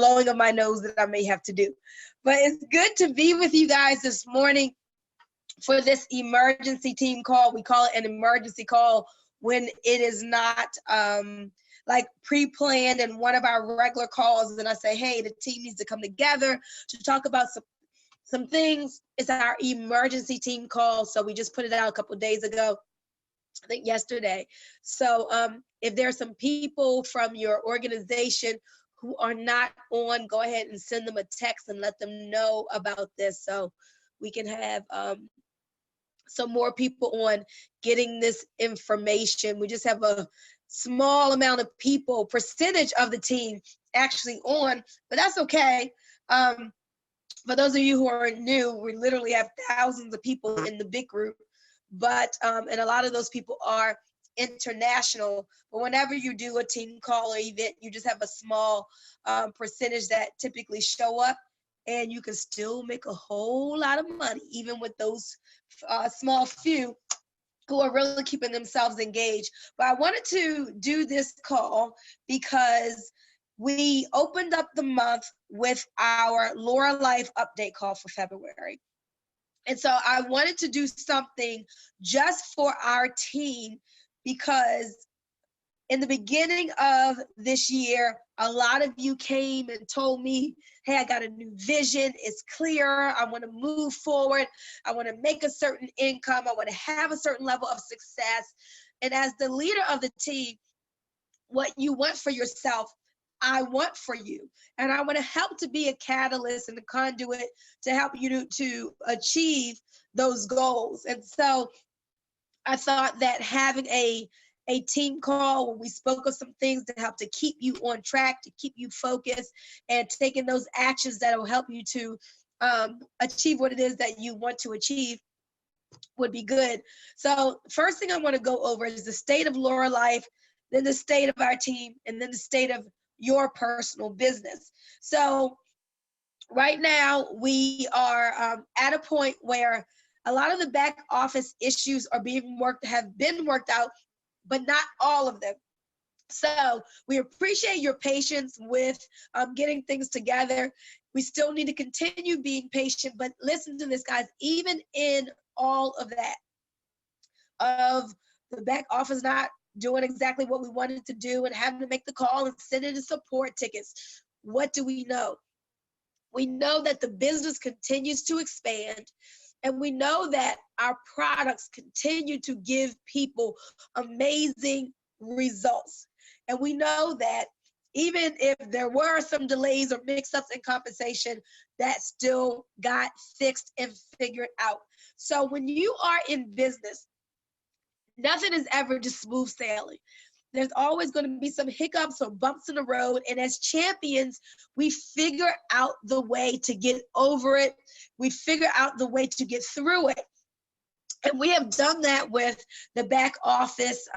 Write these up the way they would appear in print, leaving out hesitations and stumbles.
blowing of my nose that I may have to do. But it's good to be with you guys this morning for this emergency team call. We call it an emergency call when it is not like pre-planned and one of our regular calls, and I say, hey, the team needs to come together to talk about some things. It's our emergency team call. So we just put it out a couple of days ago, I think yesterday. So if there are some people from your organization who are not on, go ahead and send them a text and let them know about this so we can have some more people on getting this information. We just have a small amount of people, percentage of the team actually on, but that's okay. For those of you who are new, we literally have thousands of people in the big group, but and a lot of those people are international. But whenever you do a team call or event, you just have a small percentage that typically show up, and you can still make a whole lot of money, even with those small few who are really keeping themselves engaged. But I wanted to do this call because we opened up the month with our Lurralife update call for February. And so I wanted to do something just for our team because in the beginning of this year, a lot of you came and told me, hey, I got a new vision. It's clear. I want to move forward. I want to make a certain income. I want to have a certain level of success. And as the leader of the team, what you want for yourself, I want for you. And I want to help to be a catalyst and a conduit to help you to achieve those goals. And so I thought that having a team call where we spoke of some things to help to keep you on track, to keep you focused, and taking those actions that will help you to achieve what it is that you want to achieve would be good. So first thing I want to go over is the state of Lurralife, then the state of our team, and then the state of your personal business. So right now we are at a point where a lot of the back office issues are have been worked out, but not all of them. So we appreciate your patience with getting things together. We still need to continue being patient, but listen to this, guys, even in all of that, of the back office not doing exactly what we wanted to do and having to make the call and send in the support tickets, what do we know? We know that the business continues to expand, and we know that our products continue to give people amazing results. And we know that even if there were some delays or mix-ups in compensation, that still got fixed and figured out. So when you are in business, nothing is ever just smooth sailing. There's always going to be some hiccups or bumps in the road. And as champions, we figure out the way to get over it. We figure out the way to get through it. And we have done that with the back office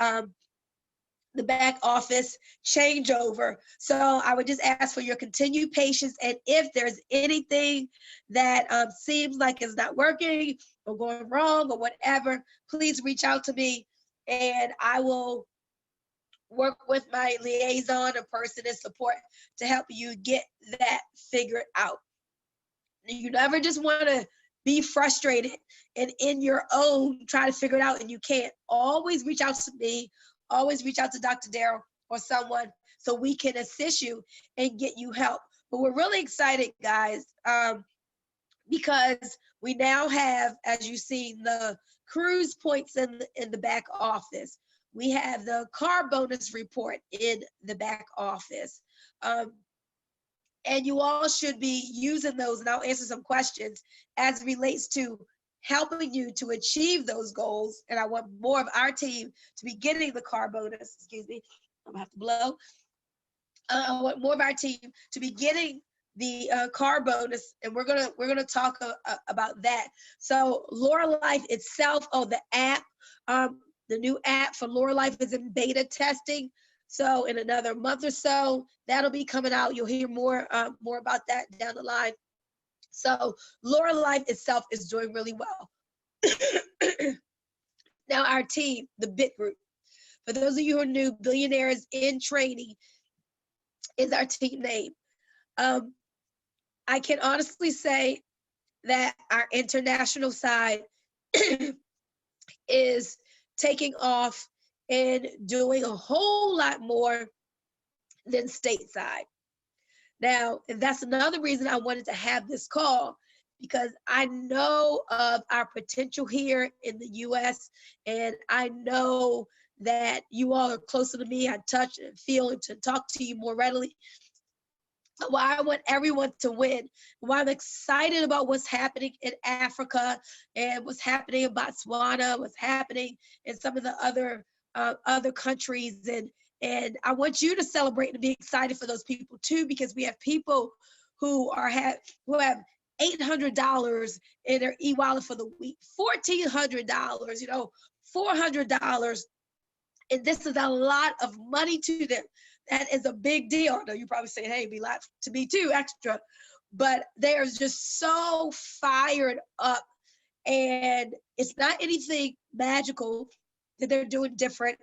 changeover. So I would just ask for your continued patience. And if there's anything that seems like it's not working or going wrong or whatever, please reach out to me and I will work with my liaison or person in support to help you get that figured out. You never just want to be frustrated and in your own try to figure it out and you can't. Always reach out to me, always reach out to Dr. Darryl or someone so we can assist you and get you help. But we're really excited, guys, because we now have, as you see, the cruise points in the back office. We have the car bonus report in the back office. And you all should be using those, and I'll answer some questions as it relates to helping you to achieve those goals. And I want more of our team to be getting the car bonus. Excuse me, I'm gonna have to blow. I want more of our team to be getting the car bonus, and we're gonna talk about that. So Lurralife itself, the app, the new app for Lurralife is in beta testing. So in another month or so, that'll be coming out. You'll hear more about that down the line. So Lurralife itself is doing really well. Now our team, the BIT group. For those of you who are new, Billionaires in Training is our team name. I can honestly say that our international side is taking off and doing a whole lot more than stateside. Now, and that's another reason I wanted to have this call, because I know of our potential here in the US, and I know that you all are closer to me. I touch and feel and to talk to you more readily. Why I want everyone to win, why I'm excited about what's happening in Africa and what's happening in Botswana, what's happening in some of the other countries, and I want you to celebrate and be excited for those people too, because we have people who have $800 in their e-wallet for the week, $1,400, $400, and this is a lot of money to them. That is a big deal. I know you're probably saying, hey, it'd be a lot to me too, extra. But they are just so fired up. And it's not anything magical that they're doing different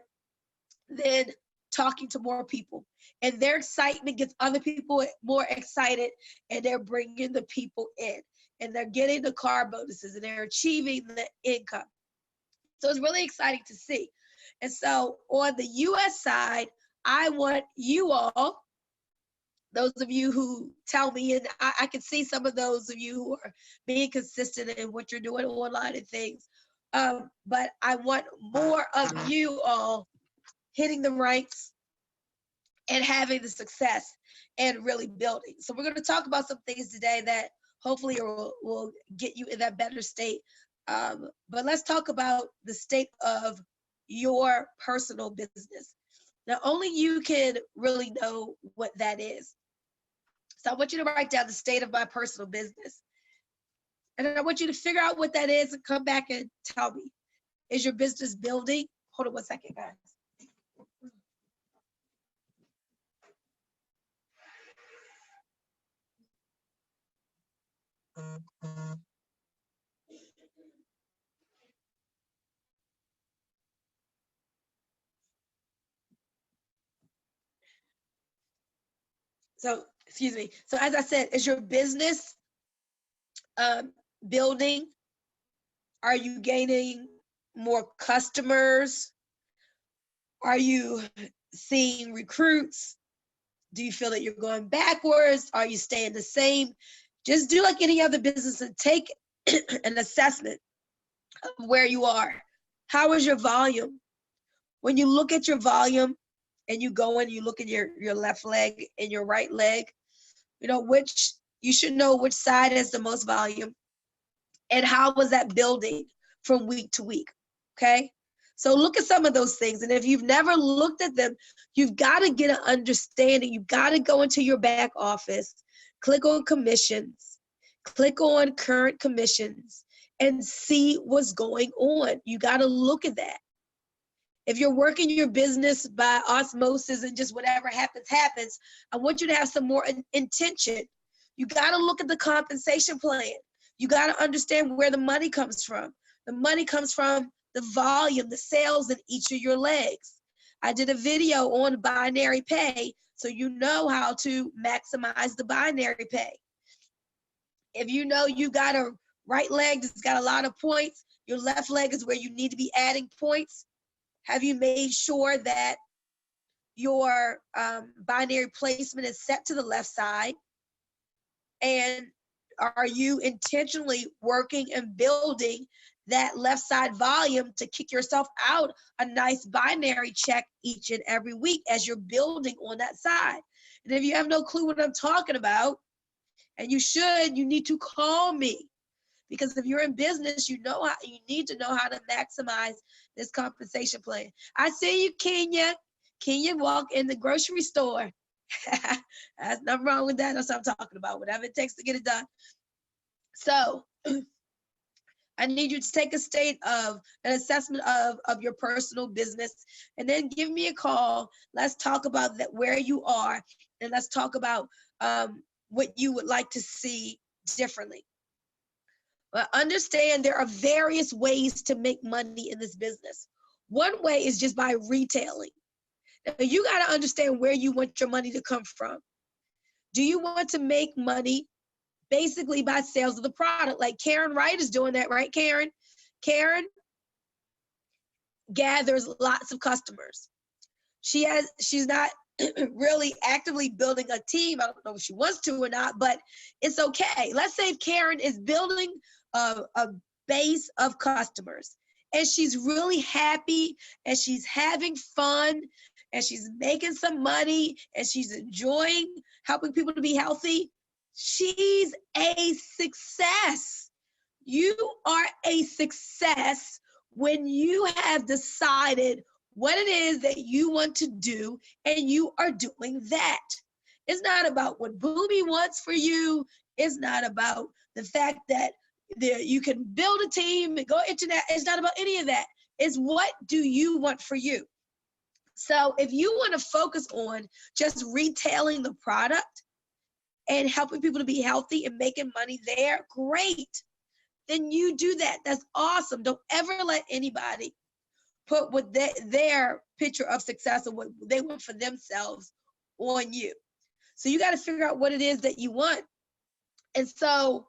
than talking to more people. And their excitement gets other people more excited, and they're bringing the people in. And they're getting the car bonuses, and they're achieving the income. So it's really exciting to see. And so on the US side, I want you all, those of you who tell me, and I can see some of those of you who are being consistent in what you're doing online and things, but I want more of you all hitting the ranks and having the success and really building. So we're going to talk about some things today that hopefully will get you in that better state. But let's talk about the state of your personal business. Now, only you can really know what that is. So I want you to write down the state of my personal business. And I want you to figure out what that is and come back and tell me. Is your business building? Hold on one second, guys. So, excuse me. So as I said, is your business building? Are you gaining more customers? Are you seeing recruits? Do you feel that you're going backwards? Are you staying the same? Just do like any other business and take an assessment of where you are. How is your volume? When you look at your volume and you go and you look at your left leg and your right leg, you should know which side has the most volume and how was that building from week to week, okay? So look at some of those things. And if you've never looked at them, you've got to get an understanding. You've got to go into your back office, click on commissions, click on current commissions, and see what's going on. You got to look at that. If you're working your business by osmosis and just whatever happens, I want you to have some more intention. You got to look at the compensation plan. You got to understand where the money comes from. The money comes from the volume, the sales in each of your legs. I did a video on binary pay, so you know how to maximize the binary pay. If you know you got a right leg that's got a lot of points, your left leg is where you need to be adding points. Have you made sure that your binary placement is set to the left side? And are you intentionally working and building that left side volume to kick yourself out a nice binary check each and every week as you're building on that side? And if you have no clue what I'm talking about, and you need to call me, because if you're in business, you need to know how to maximize this compensation plan. I see you, Kenya. Kenya, walk in the grocery store. There's nothing wrong with that. That's what I'm talking about. Whatever it takes to get it done. So I need you to take an assessment of your personal business, and then give me a call. Let's talk about that, where you are, and let's talk about what you would like to see differently. But understand there are various ways to make money in this business. One way is just by retailing. Now, you got to understand where you want your money to come from. Do you want to make money basically by sales of the product? Like Karen Wright is doing that, right, Karen? Karen gathers lots of customers. She's not really actively building a team. I don't know if she wants to or not, but it's okay. Let's say if Karen is building a base of customers and she's really happy and she's having fun and she's making some money and she's enjoying helping people to be healthy. She's a success. You are a success when you have decided what it is that you want to do and you are doing that. It's not about what Bunmi wants for you. It's not about the fact that you can build a team and go internet. It's not about any of that. It's what do you want for you? So if you want to focus on just retailing the product and helping people to be healthy and making money there, great. Then you do that. That's awesome. Don't ever let anybody put what their picture of success or what they want for themselves on you. So you got to figure out what it is that you want. And so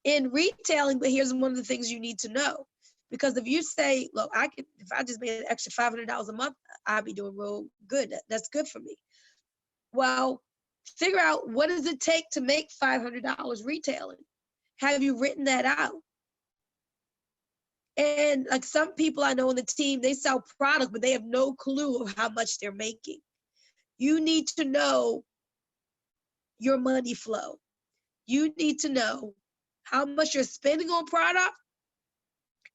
in retailing, but here's one of the things you need to know. Because if you say, look, if I just made an extra $500 a month, I'd be doing real good. That's good for me. Well, figure out what does it take to make $500 retailing? Have you written that out? And like some people I know on the team, they sell product, but they have no clue of how much they're making. You need to know your money flow. You need to know how much you're spending on product,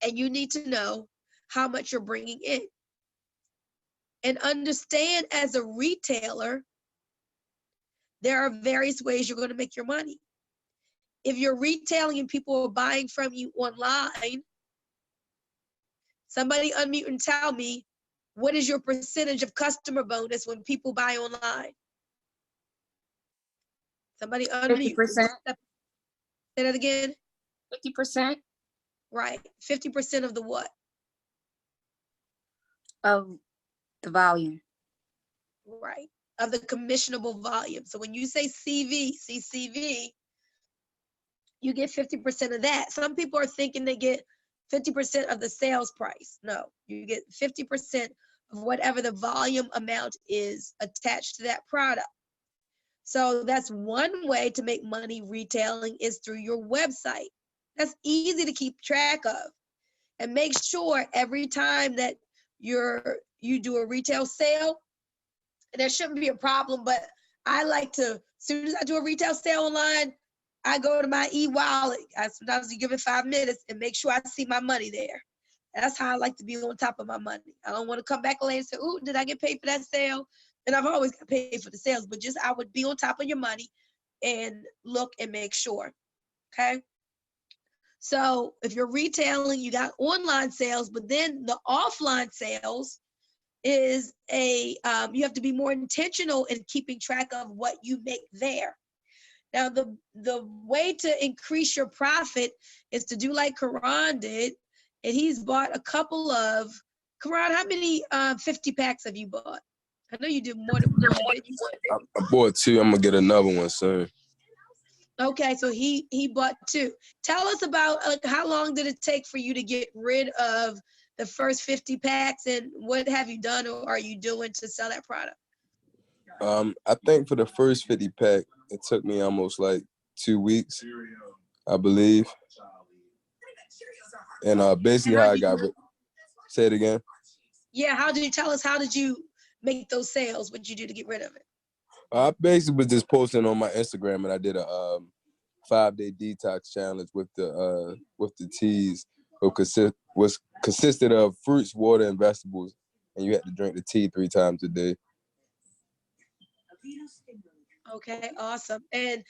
and you need to know how much you're bringing in. And understand as a retailer, there are various ways you're going to make your money. If you're retailing and people are buying from you online, somebody unmute and tell me, what is your percentage of customer bonus when people buy online? Somebody unmute. 50%. Say that again. 50%. Right. 50% of the what? Of the volume. Right. Of the commissionable volume. So when you say CCV, you get 50% of that. Some people are thinking they get 50% of the sales price. No, you get 50% of whatever the volume amount is attached to that product. So that's one way to make money retailing is through your website. That's easy to keep track of. And make sure every time that you do a retail sale, and there shouldn't be a problem, but I like to, as soon as I do a retail sale online, I go to my e-wallet. Sometimes you give it 5 minutes and make sure I see my money there. That's how I like to be on top of my money. I don't want to come back later and say, "Ooh, did I get paid for that sale?" And I've always got paid for the sales, but just I would be on top of your money and look and make sure. Okay. So if you're retailing, you got online sales, but then the offline sales is you have to be more intentional in keeping track of what you make there. Now, the way to increase your profit is to do like Karan did, and he's bought a couple of, Karan, how many 50 packs have you bought? I know you did more than one. I bought 2. I'm gonna get another one soon. Okay, so he bought 2. Tell us about how long did it take for you to get rid of the first 50 packs, and what have you done or are you doing to sell that product? I think for the first 50 pack, it took me almost like 2 weeks, I believe. And basically how I got rid. Say it again. Yeah, how did you make those sales? What did you do to get rid of it? I basically was just posting on my Instagram, and I did a 5-day detox challenge with the teas. Was consisted of fruits, water, and vegetables, and you had to drink the tea 3 times a day. Okay, awesome. And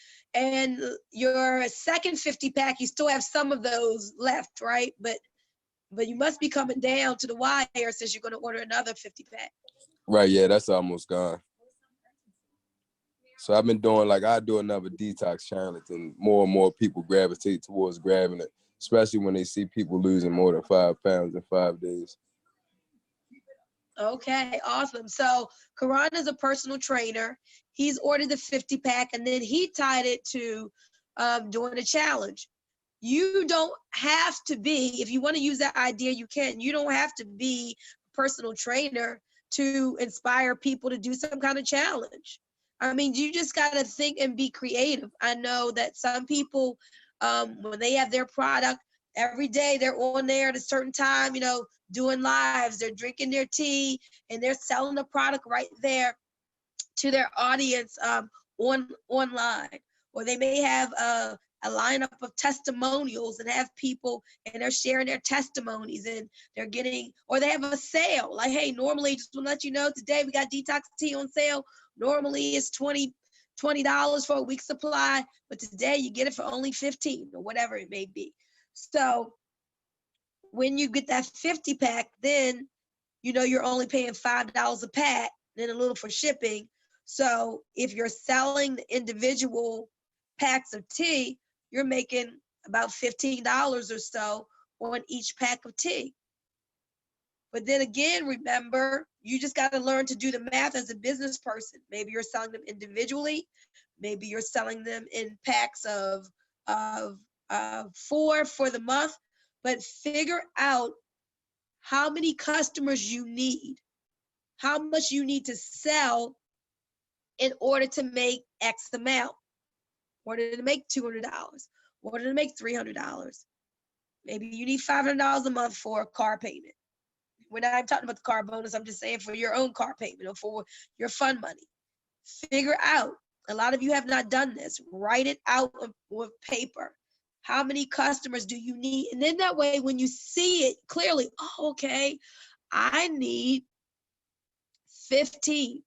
your second 50 pack, you still have some of those left, right? But you must be coming down to the wire since you're going to order another 50 pack. Right, yeah, that's almost gone. So I've been doing, I do another detox challenge, and more people gravitate towards grabbing it, especially when they see people losing more than 5 pounds in 5 days. Okay, awesome. So Karan is a personal trainer. He's ordered the 50 pack, and then he tied it to doing a challenge. You don't have to be, if you want to use that idea, you can. You don't have to be a personal trainer to inspire people to do some kind of challenge. I mean, you just got to think and be creative. I know that some people, when they have their product, every day they're on there at a certain time, you know, doing lives, they're drinking their tea, and they're selling the product right there to their audience online. Or they may have a lineup of testimonials and have people, and they're sharing their testimonies, and they're getting, or they have a sale. Like, hey, normally, just to let you know, today we got detox tea on sale. Normally it's $20 for a week supply, but today you get it for only 15 or whatever it may be. So when you get that 50 pack, then you know you're only paying $5 a pack, then a little for shipping. So if you're selling the individual packs of tea, you're making about $15 or so on each pack of tea. But then again, remember, you just got to learn to do the math as a business person. Maybe you're selling them individually. Maybe you're selling them in packs of 4 for the month. But figure out how many customers you need, how much you need to sell in order to make X amount, in order to make $200, in order to make $300. Maybe you need $500 a month for a car payment. We're not even talking about the car bonus. I'm just saying for your own car payment or for your fund money. Figure out, a lot of you have not done this. Write it out with paper. How many customers do you need? And then that way, when you see it clearly, oh, okay, I need 15.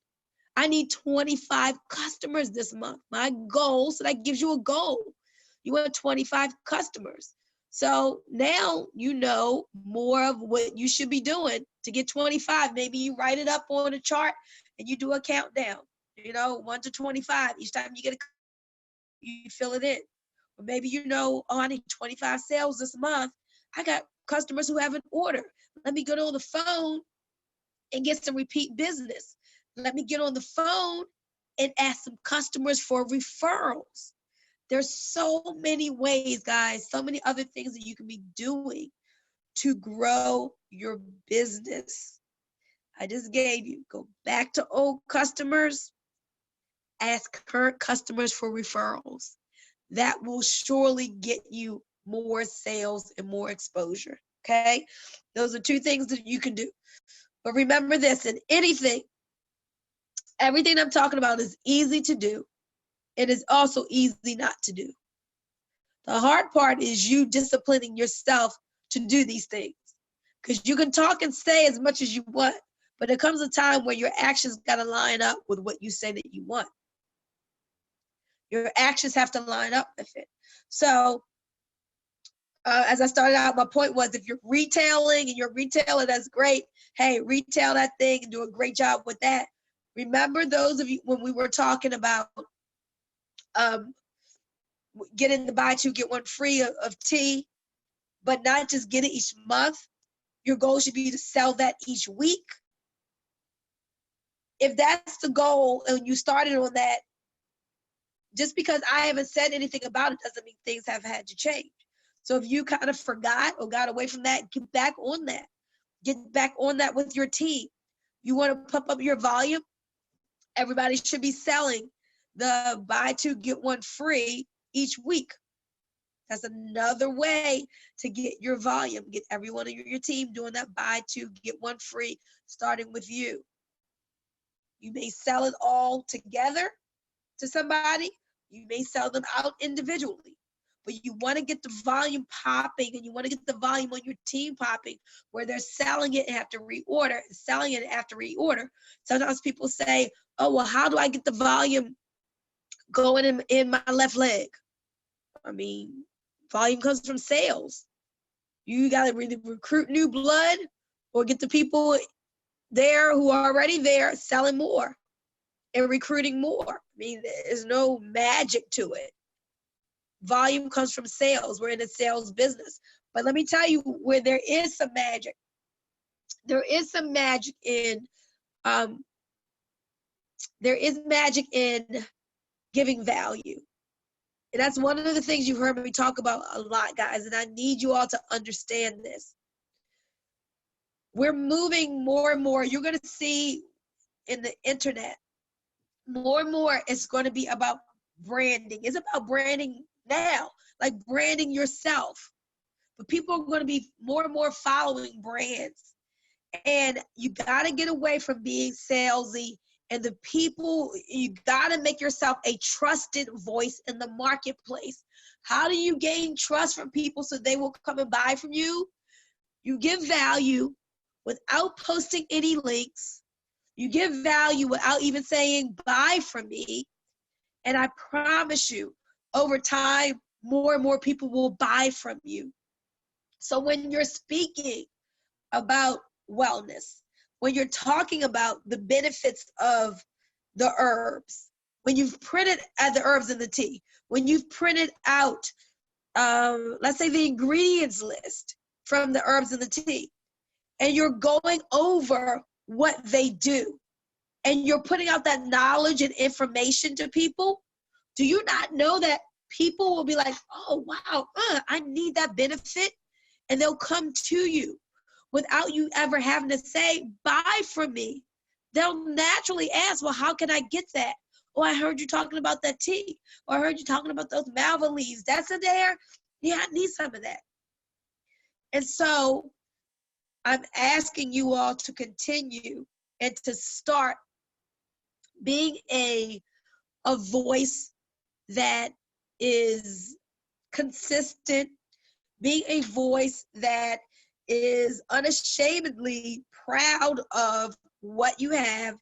I need 25 customers this month. My goal, so that gives you a goal. You want 25 customers. So now you know more of what you should be doing to get 25. Maybe you write it up on a chart and you do a countdown, you know, 1 to 25. Each time you get you fill it in. Or maybe you know, oh, I need 25 sales this month. I got customers who haven't ordered. Let me get on the phone and get some repeat business. Let me get on the phone and ask some customers for referrals. There's so many ways, guys, so many other things that you can be doing to grow your business. I just gave you, go back to old customers, ask current customers for referrals. That will surely get you more sales and more exposure, okay? Those are 2 things that you can do. But remember this, in anything, everything I'm talking about is easy to do. It is also easy not to do. The hard part is you disciplining yourself to do these things. Because you can talk and say as much as you want, but there comes a time where your actions got to line up with what you say that you want. Your actions have to line up with it. So as I started out, my point was, if you're retailing and you're a retailer, that's great. Hey, retail that thing and do a great job with that. Remember those of you, when we were talking about getting the buy 2, get 1 free of tea, but not just get it each month. Your goal should be to sell that each week. If that's the goal and you started on that, just because I haven't said anything about it doesn't mean things have had to change. So if you kind of forgot or got away from that, get back on that. Get back on that with your team. You want to pump up your volume? Everybody should be selling the buy 2, get 1 free each week. That's another way to get your volume, get everyone on your team doing that buy 2, get 1 free, starting with you. You may sell it all together to somebody. You may sell them out individually, but you want to get the volume popping, and you want to get the volume on your team popping where they're selling it and have to reorder, selling it and have to reorder. Sometimes people say, oh, well, how do I get the volume going in my left leg? I mean, volume comes from sales. You got to really recruit new blood or get the people there who are already there selling more and recruiting more. I mean, there's no magic to it. Volume comes from sales. We're in a sales business. But let me tell you where there is some magic. There is some magic in there is magic in giving value. And that's one of the things you've heard me talk about a lot, guys, and I need you all to understand this. We're moving more and more. You're going to see in the internet, more and more it's going to be about branding. It's about branding now, like branding yourself. But people are going to be more and more following brands. And you got to get away from being salesy. And the people, you got to make yourself a trusted voice in the marketplace. How do you gain trust from people so they will come and buy from you? You give value without posting any links. You give value without even saying buy from me. And I promise you, over time, more and more people will buy from you. So when you're speaking about wellness, when you're talking about the benefits of the herbs, when you've printed out the herbs in the tea, when you've printed out, let's say the ingredients list from the herbs in the tea, and you're going over what they do, and you're putting out that knowledge and information to people, do you not know that people will be like, oh, wow, I need that benefit? And they'll come to you without you ever having to say, buy from me. They'll naturally ask, well, how can I get that? Oh, I heard you talking about that tea. Or I heard you talking about those malva leaves. That's in there? Yeah, I need some of that. And so I'm asking you all to continue and to start being a voice that is consistent, being a voice that is unashamedly proud of what you have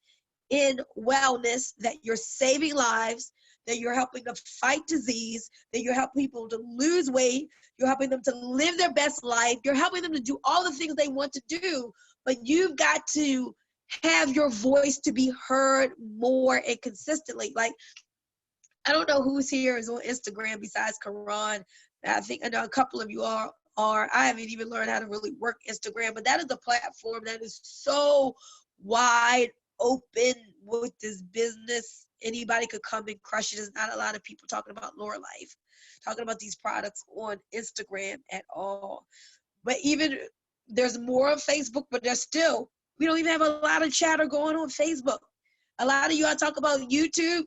in wellness, that you're saving lives, that you're helping to fight disease, that you're helping people to lose weight, you're helping them to live their best life, you're helping them to do all the things they want to do, but you've got to have your voice to be heard more and consistently. Like, I don't know who's here is on Instagram besides Karan. I know a couple of you are. I haven't even learned how to really work Instagram, but that is a platform that is so wide open with this business. Anybody could come and crush it. There's not a lot of people talking about Lurralife, talking about these products on Instagram at all. But even there's more on Facebook, but there's still, we don't even have a lot of chatter going on Facebook. A lot of you, I talk about YouTube.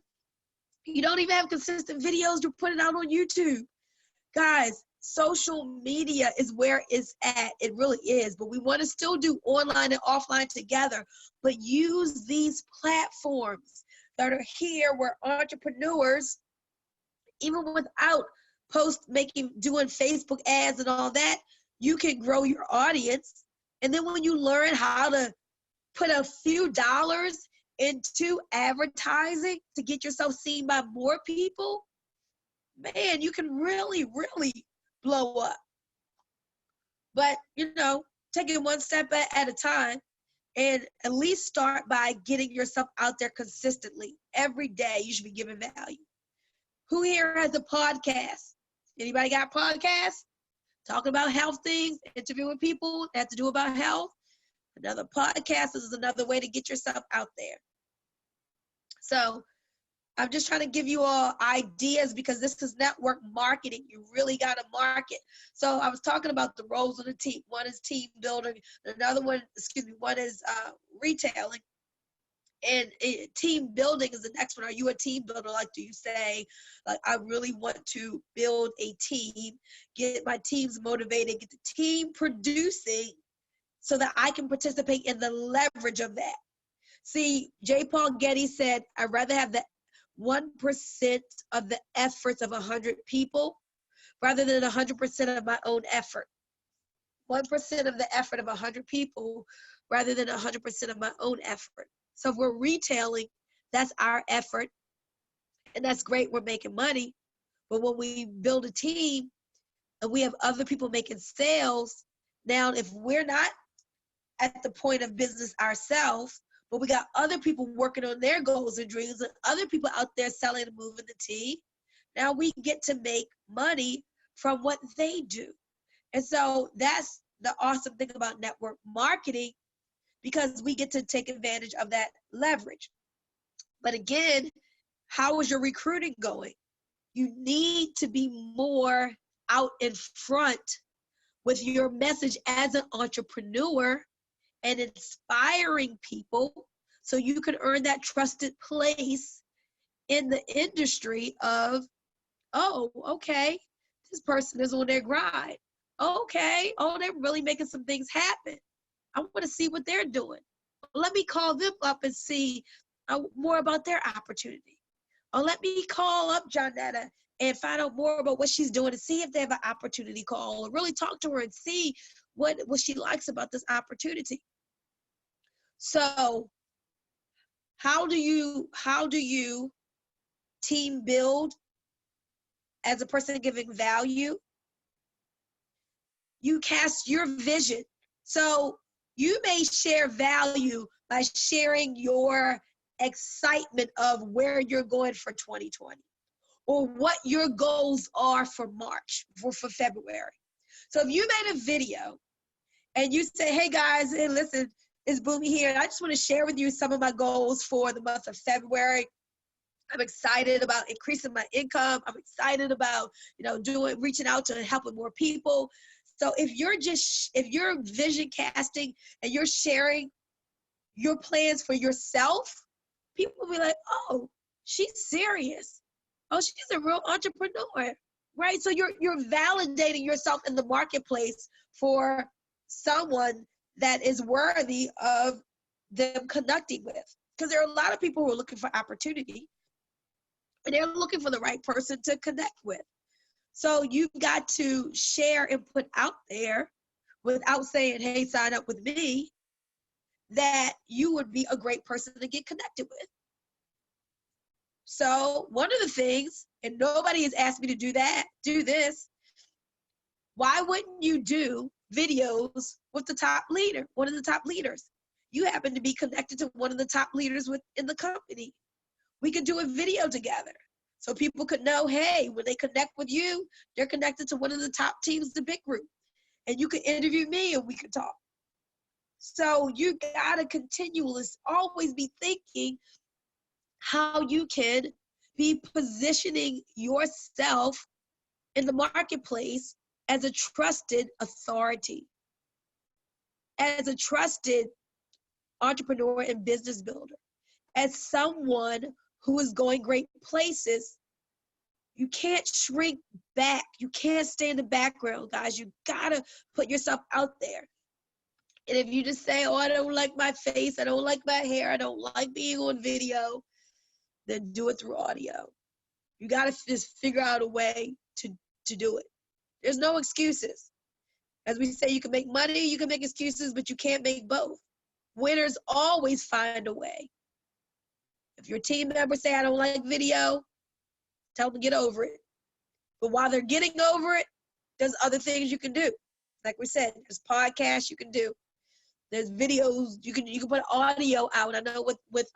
You don't even have consistent videos you're putting out on YouTube. Guys, social media is where it's at. It really is. But we want to still do online and offline together. But use these platforms that are here where entrepreneurs, even without doing Facebook ads and all that, you can grow your audience. And then when you learn how to put a few dollars into advertising to get yourself seen by more people, man, you can really, really blow up. But, take it one step at a time, and at least start by getting yourself out there consistently. Every day you should be giving value. Who here has a podcast? Anybody got a podcast? Talking about health things, interviewing people that have to do about health. Another podcast is another way to get yourself out there. So I'm just trying to give you all ideas, because this is network marketing. You really got to market. So I was talking about the roles of the team. One is team building. One is retailing. And team building is the next one. Are you a team builder? Like, do you say, like, I really want to build a team, get my teams motivated, get the team producing so that I can participate in the leverage of that. See, J. Paul Getty said, I'd rather have the 1% of the efforts of 100 people rather than 100% of my own effort. 1% of the effort of 100 people rather than 100% of my own effort. So if we're retailing, that's our effort, and that's great. We're making money. But when we build a team and we have other people making sales, now if we're not at the point of business ourselves, but we got other people working on their goals and dreams, and other people out there selling and moving the tea, now we get to make money from what they do. And so that's the awesome thing about network marketing, because we get to take advantage of that leverage. But again, how is your recruiting going? You need to be more out in front with your message as an entrepreneur and inspiring people so you can earn that trusted place in the industry of, oh, okay, this person is on their grind. Okay, oh, they're really making some things happen. I want to see what they're doing. Let me call them up and see more about their opportunity. Or let me call up Jonetta and find out more about what she's doing and see if they have an opportunity call, or really talk to her and see what she likes about this opportunity. So how do you team build as a person giving value? You cast your vision. So you may share value by sharing your excitement of where you're going for 2020 or what your goals are for March, for February. So if you made a video and you say, hey guys, hey, listen, it's Bunmi here, and I just want to share with you some of my goals for the month of February. I'm excited about increasing my income. I'm excited about, reaching out to helping more people. So if you're vision casting and you're sharing your plans for yourself, people will be like, oh, she's serious. Oh, she's a real entrepreneur, right? So you're validating yourself in the marketplace for someone that is worthy of them connecting with. Because there are a lot of people who are looking for opportunity, and they're looking for the right person to connect with. So you've got to share and put out there without saying, hey, sign up with me, that you would be a great person to get connected with. So one of the things, and nobody has asked me to do this, why wouldn't you do videos with the top leader, one of the top leaders? You happen to be connected to one of the top leaders within the company. We could do a video together so people could know, hey, when they connect with you, they're connected to one of the top teams, the big group. And you could interview me and we could talk. So you gotta continually always be thinking how you can be positioning yourself in the marketplace as a trusted authority, as a trusted entrepreneur and business builder, as someone who is going great places. You can't shrink back. You can't stay in the background, guys. You gotta put yourself out there. And if you just say, oh, I don't like my face, I don't like my hair, I don't like being on video, then do it through audio. You gotta just figure out a way to do it. There's no excuses. As we say, you can make money, you can make excuses, but you can't make both. Winners always find a way. If your team members say, I don't like video, tell them to get over it. But while they're getting over it, there's other things you can do. Like we said, there's podcasts you can do. There's videos, you can put audio out. I know with what's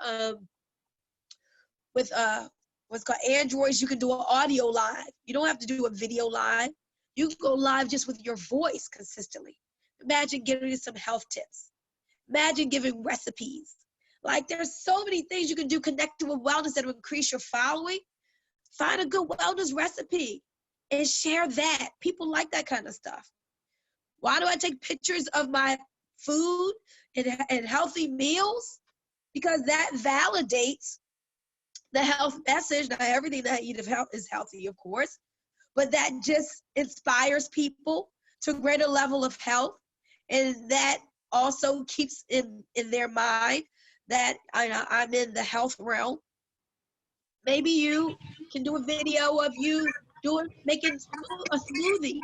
called Androids, you can do an audio live. You don't have to do a video live. You can go live just with your voice consistently. Imagine giving some health tips. Imagine giving recipes. Like, there's so many things you can do connected with wellness that will increase your following. Find a good wellness recipe and share that. People like that kind of stuff. Why do I take pictures of my food and healthy meals? Because that validates the health message. Not everything that I eat is healthy, of course, but that just inspires people to a greater level of health. And that also keeps in their mind that I'm in the health realm. Maybe you can do a video of you making a smoothie.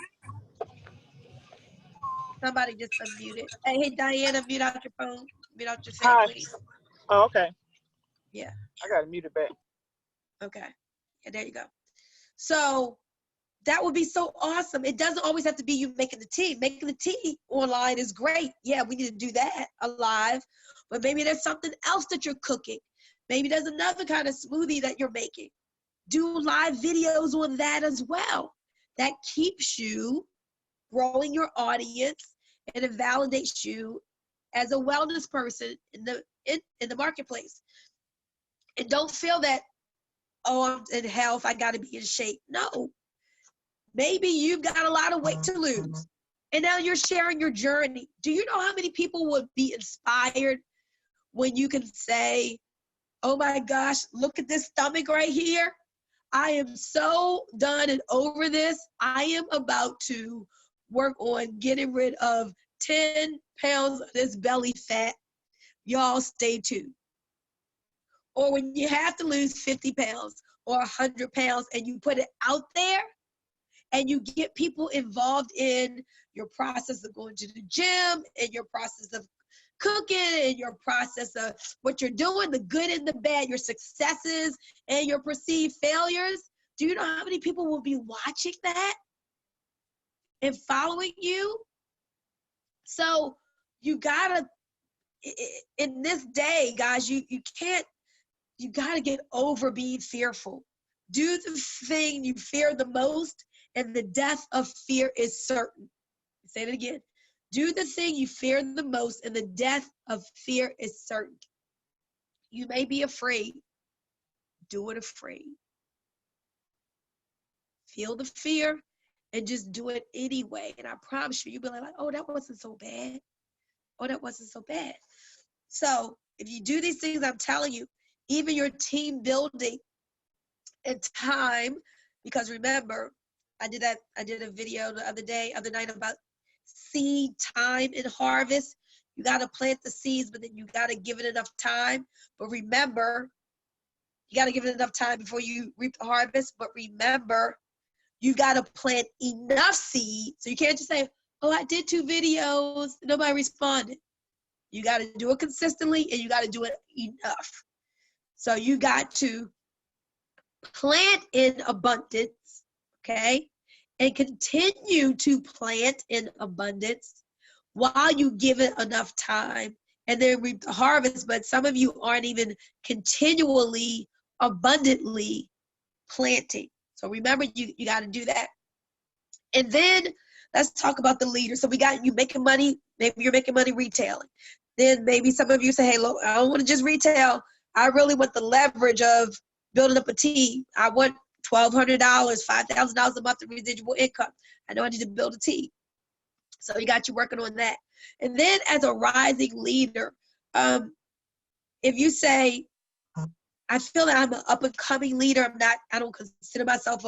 Somebody just unmuted. Hey, Diana, mute out your phone. Mute out your thing, Hi. please. Oh, okay. Yeah. I got to mute it back. Okay. Yeah, there you go. So that would be so awesome. It doesn't always have to be you making the tea. Making the tea online is great. Yeah, we need to do that live. But maybe there's something else that you're cooking. Maybe there's another kind of smoothie that you're making. Do live videos on that as well. That keeps you growing your audience, and it validates you as a wellness person in the marketplace. And don't feel that, oh, I'm in health, I got to be in shape. No. Maybe you've got a lot of weight to lose. And now you're sharing your journey. Do you know how many people would be inspired when you can say, oh my gosh, look at this stomach right here. I am so done and over this. I am about to work on getting rid of 10 pounds of this belly fat. Y'all stay tuned. Or when you have to lose 50 pounds or 100 pounds and you put it out there and you get people involved in your process of going to the gym and your process of cooking and your process of what you're doing, the good and the bad, your successes and your perceived failures. Do you know how many people will be watching that and following you? So you gotta, in this day, guys, you gotta get over being fearful. Do the thing you fear the most, and the death of fear is certain. Say it again. Do the thing you fear the most, and the death of fear is certain. You may be afraid. Do it afraid. Feel the fear and just do it anyway. And I promise you, you'll be like, oh, that wasn't so bad. Oh, that wasn't so bad. So if you do these things, I'm telling you, even your team building and time, because remember, I did a video the other night about seed time and harvest. You got to plant the seeds, but then you got to give it enough time. But remember, you got to give it enough time before you reap the harvest. But remember, you got to plant enough seed. So you can't just say, oh, I did 2 videos, nobody responded. You got to do it consistently, and you got to do it enough. So you got to plant in abundance, okay? And continue to plant in abundance while you give it enough time and then reap the harvest. But some of you aren't even continually, abundantly planting. So remember, you got to do that. And then let's talk about the leader. So we got you making money. Maybe you're making money retailing. Then maybe some of you say, hey, look, I don't want to just retail. I really want the leverage of building up a team. I want $1,200, $5,000 a month of residual income. I know I need to build a team. So you got you working on that. And then as a rising leader, if you say, I feel that I'm an up and coming leader, I don't consider myself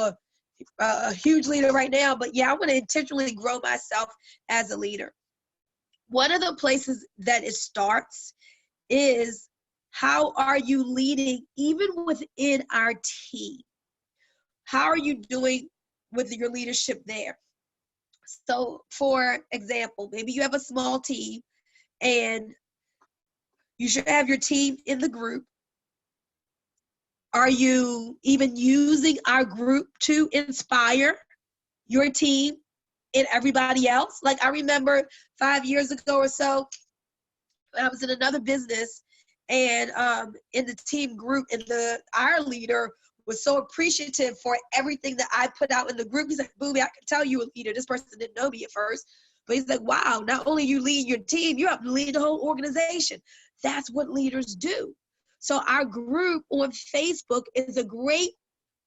a huge leader right now, but yeah, I want to intentionally grow myself as a leader. One of the places that it starts is, how are you leading even within our team? How are you doing with your leadership there? So for example, maybe you have a small team and you should have your team in the group. Are you even using our group to inspire your team and everybody else? Like I remember 5 years ago or so, I was in another business and in the team group, and our leader was so appreciative for everything that I put out in the group. He's like, Bunmi, I can tell you a leader. This person didn't know me at first, but he's like, wow, not only you lead your team, you have to lead the whole organization. That's what leaders do. So our group on Facebook is a great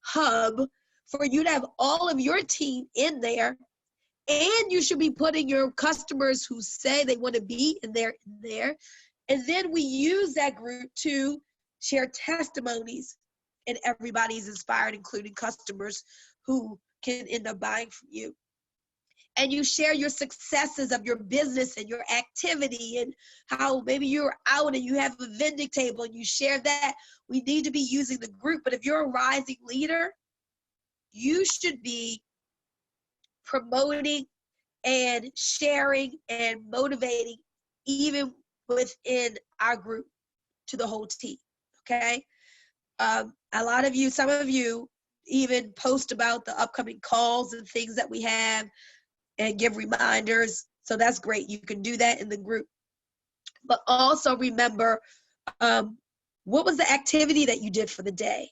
hub for you to have all of your team in there. And you should be putting your customers who say they want to be in there. And then we use that group to share testimonies, and everybody's inspired, including customers who can end up buying from you. And you share your successes of your business and your activity and how maybe you're out and you have a vending table and you share that. We need to be using the group. But if you're a rising leader, you should be promoting and sharing and motivating even within our group to the whole team, okay? A lot of you, some of you even post about the upcoming calls and things that we have and give reminders. So that's great. You can do that in the group. But also remember, what was the activity that you did for the day?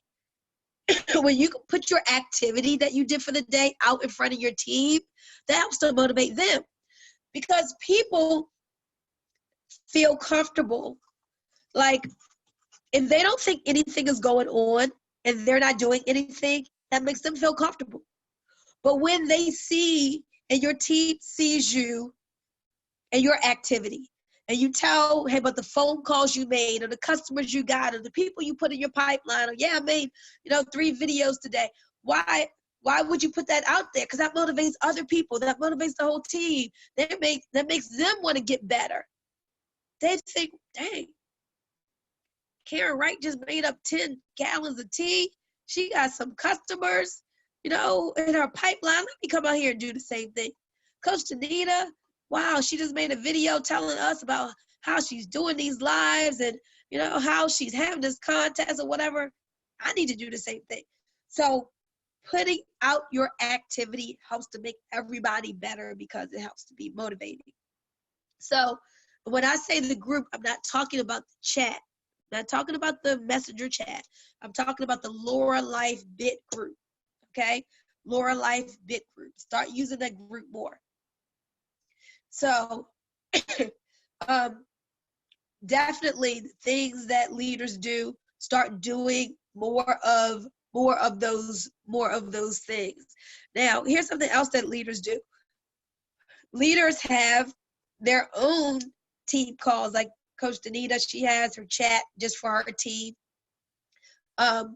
When you can put your activity that you did for the day out in front of your team, that helps to motivate them. Because people feel comfortable. Like if they don't think anything is going on and they're not doing anything, that makes them feel comfortable. But when they see and your team sees you and your activity, and you tell, hey, but the phone calls you made, or the customers you got, or the people you put in your pipeline, or yeah, I made 3 videos today. Why would you put that out there? Because that motivates other people. That motivates the whole team. That makes them want to get better. They think, dang, Karen Wright just made up 10 gallons of tea. She got some customers, in her pipeline. Let me come out here and do the same thing. Coach Tanita, wow, she just made a video telling us about how she's doing these lives and, how she's having this contest or whatever. I need to do the same thing. So putting out your activity helps to make everybody better because it helps to be motivating. So when I say the group, I'm not talking about the chat. I'm not talking about the messenger chat. I'm talking about the Lurralife Bit group, okay? Lurralife Bit group. Start using that group more. So definitely the things that leaders do, start doing more of those things. Now, here's something else that leaders do. Leaders have their own team calls, like Coach Danita, she has her chat just for her team. And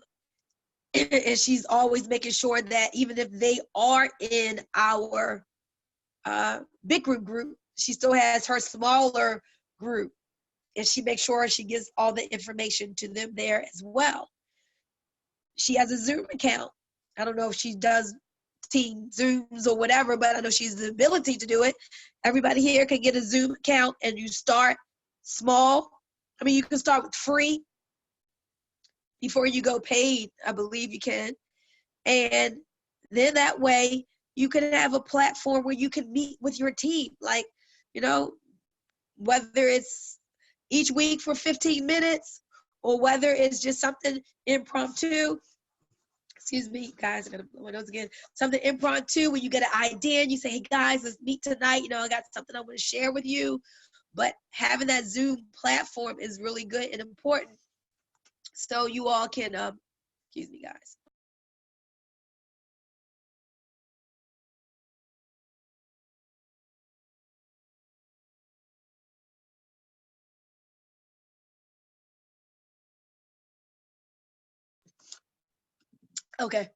she's always making sure that even if they are in our big group, she still has her smaller group. And she makes sure she gives all the information to them there as well. She has a Zoom account. I don't know if she does team Zooms or whatever, but I know she has the ability to do it. Everybody here can get a Zoom account, and you start small. I mean, you can start with free before you go paid. I believe you can. And then that way you can have a platform where you can meet with your team. Like, whether it's each week for 15 minutes or whether it's just something impromptu. Excuse me, guys, I gotta blow my nose again. Something impromptu where you get an idea and you say, hey guys, let's meet tonight. I got something I want to share with you. But having that Zoom platform is really good and important. So you all can, excuse me, guys. Okay,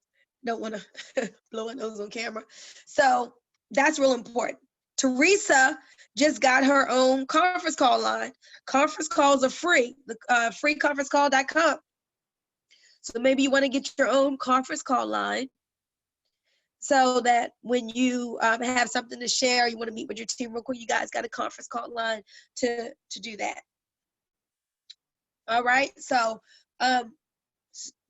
don't want to blow my nose on camera. So that's real important. Teresa just got her own conference call line. Conference calls are free, freeconferencecall.com. So maybe you want to get your own conference call line so that when you have something to share, you want to meet with your team real quick, you guys got a conference call line to do that. All right, so